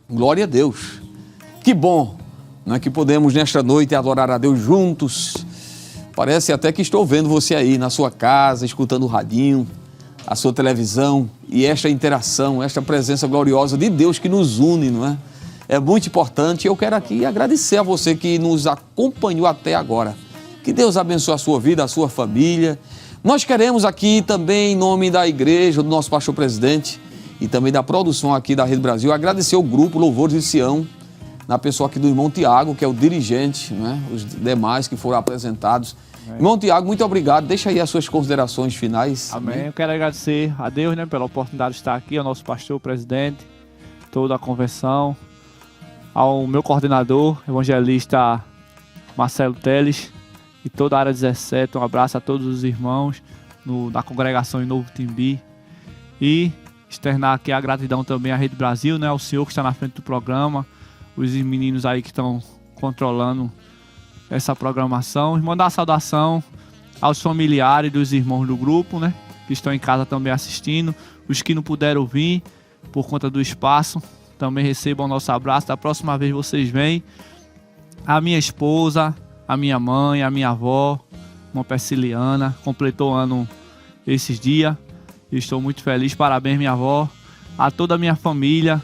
Glória a Deus. Que bom, não é que podemos nesta noite adorar a Deus juntos. Parece até que estou vendo você aí na sua casa, escutando o radinho, a sua televisão, e esta interação, esta presença gloriosa de Deus que nos une, não é? É muito importante. Eu quero aqui agradecer a você que nos acompanhou até agora. Que Deus abençoe a sua vida, a sua família. Nós queremos aqui também, em nome da igreja, do nosso pastor presidente e também da produção aqui da Rede Brasil, agradecer o grupo Louvores de Sião, na pessoa aqui do irmão Tiago, que é o dirigente, né? Os demais que foram apresentados. Amém. Irmão Tiago, muito obrigado. Deixa aí as suas considerações finais. Amém. Eu quero agradecer a Deus, né, pela oportunidade de estar aqui, ao nosso pastor presidente, toda a convenção, ao meu coordenador, evangelista Marcelo Teles, e toda a área 17. Um abraço a todos os irmãos da congregação em Novo Timbi. E externar aqui a gratidão também à Rede Brasil, né, ao senhor que está na frente do programa, os meninos aí que estão controlando essa programação. E mandar a saudação aos familiares dos irmãos do grupo, né, que estão em casa também assistindo. Os que não puderam vir por conta do espaço, também recebam o nosso abraço. Da próxima vez vocês vêm. A minha esposa, a minha mãe, a minha avó, uma Persiliana, completou ano esses dias. Estou muito feliz. Parabéns, minha avó. A toda a minha família,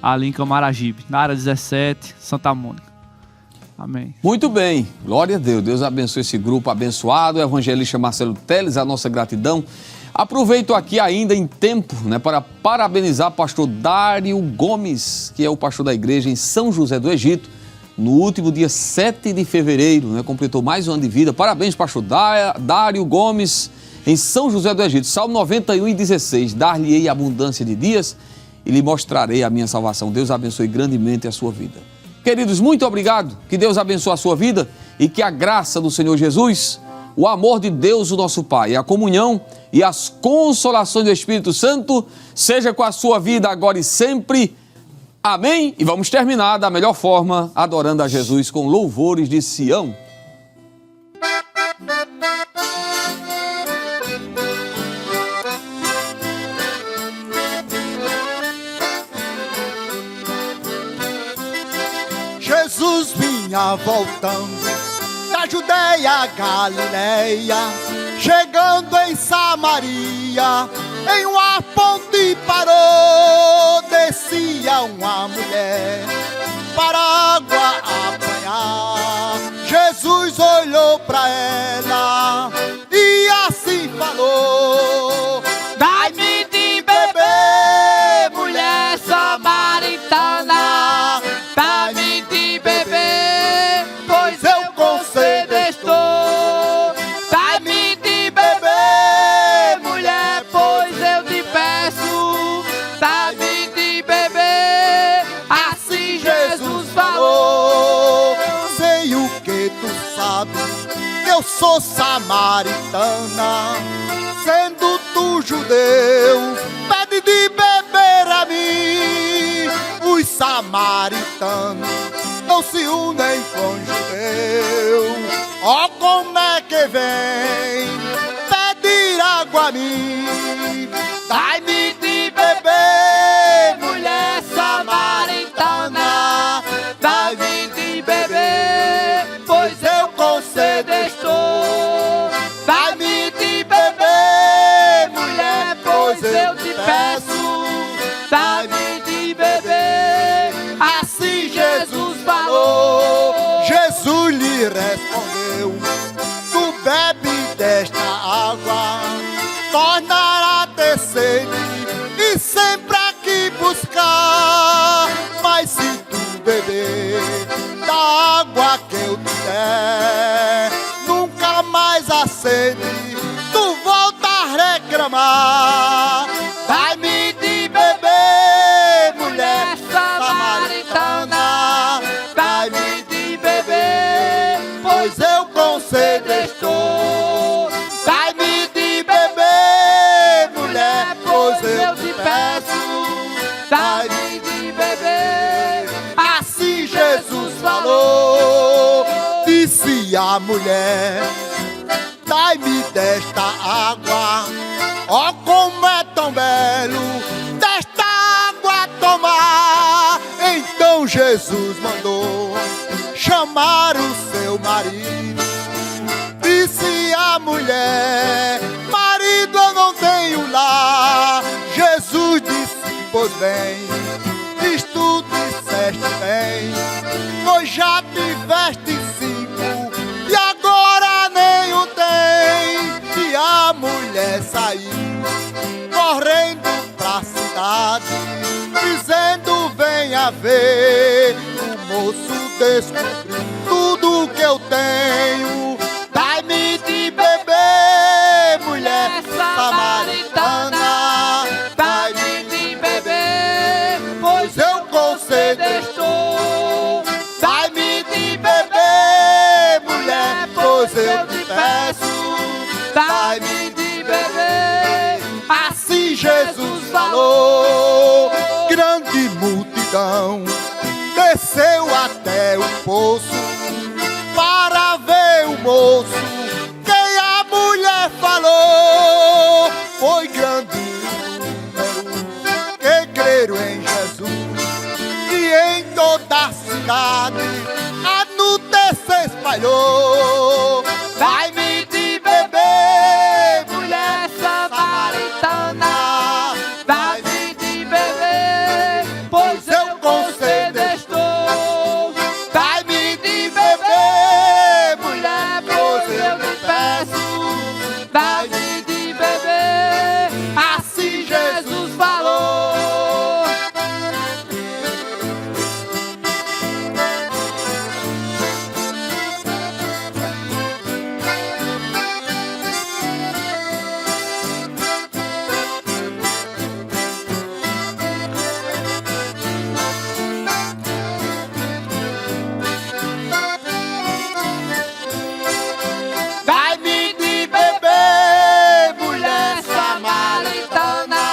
ali em Camaragibe, na área 17, Santa Mônica. Amém. Muito bem. Glória a Deus. Deus abençoe esse grupo abençoado. O evangelista Marcelo Teles, a nossa gratidão. Aproveito aqui ainda em tempo, né, para parabenizar o pastor Dário Gomes, que é o pastor da igreja em São José do Egito. No último dia 7 de fevereiro, né, completou mais um ano de vida. Parabéns, pastor Dário Gomes, em São José do Egito. Salmo 91:16. Dar-lhe-ei abundância de dias e lhe mostrarei a minha salvação. Deus abençoe grandemente a sua vida. Queridos, muito obrigado. Que Deus abençoe a sua vida e que a graça do Senhor Jesus, o amor de Deus, o nosso Pai, a comunhão e as consolações do Espírito Santo seja com a sua vida agora e sempre. Amém? E vamos terminar da melhor forma, adorando a Jesus com louvores de Sião. Jesus, minha vinha voltando da Judeia a Galileia, chegando em Samaria, em uma ponte parou, descia uma mulher para a água apanhar. Jesus olhou para ela e assim falou: dai-me de beber, mulher samaritana, dai-me de beber, pois eu com sede estou. Dai-me de beber, mulher, pois eu te peço, dai-me de beber, assim Jesus falou. Sei o que tu sabes, eu sou samaritana, sendo tu judeu, pede de beber a mim. Os samaritanos não se unem com judeu. Ó, como é que vem pedir água a mim? Dai-me de beber, mulher samaritana, Dai-me de beber, pois eu com sede estou. Dai-me de beber, mulher, pois eu te peço. Dai-me de beber, assim Jesus falou. Jesus lhe respondeu: tu bebe desta água, tornará a ter sede, e sempre aqui buscar. Mas se tu beber da água que eu te der, nunca mais a sede tu volta a reclamar. Dai-me de beber, mulher samaritana, Dai-me de beber, pois eu com sede estou. dai-me de beber, mulher, pois eu te peço. Dai-me de beber, assim Jesus falou. Disse a mulher: dai-me desta água. Ó, como é tão belo desta água tomar. Então Jesus mandou chamar o seu marido. Disse a mulher: marido, eu não tenho lá. Jesus disse: pois bem, isto disseste bem, pois já tiveste 5 e agora nenhum tem. E a mulher saiu correndo pra cidade, dizendo: venha ver. O moço descobriu tudo que eu tenho. Dai-me de beber, mulher samaritana, dai-me de beber, pois eu com sede estou. Dai-me de beber, mulher, pois eu te peço. Dai-me de beber, assim Jesus falou. Grande multidão desceu até o poço para ver o moço. Quem a mulher falou, foi grande número que creram em Jesus, e em toda a cidade a notícia se espalhou. Dai-me de beber, mulher samaritana, dai-me de beber, pois eu com sede estou. dai-me de beber, mulher, Pois eu te peço, dai-me de beber, assim Jesus falou. dai-me de beber, mulher samaritana,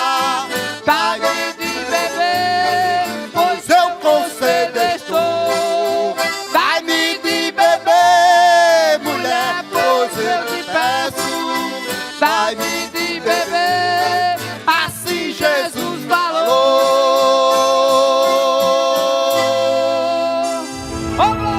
Dai-me de beber, pois eu com sede estou. Dai-me de beber, mulher, pois eu te peço. dai-me de beber, assim Jesus falou. falou. Oh,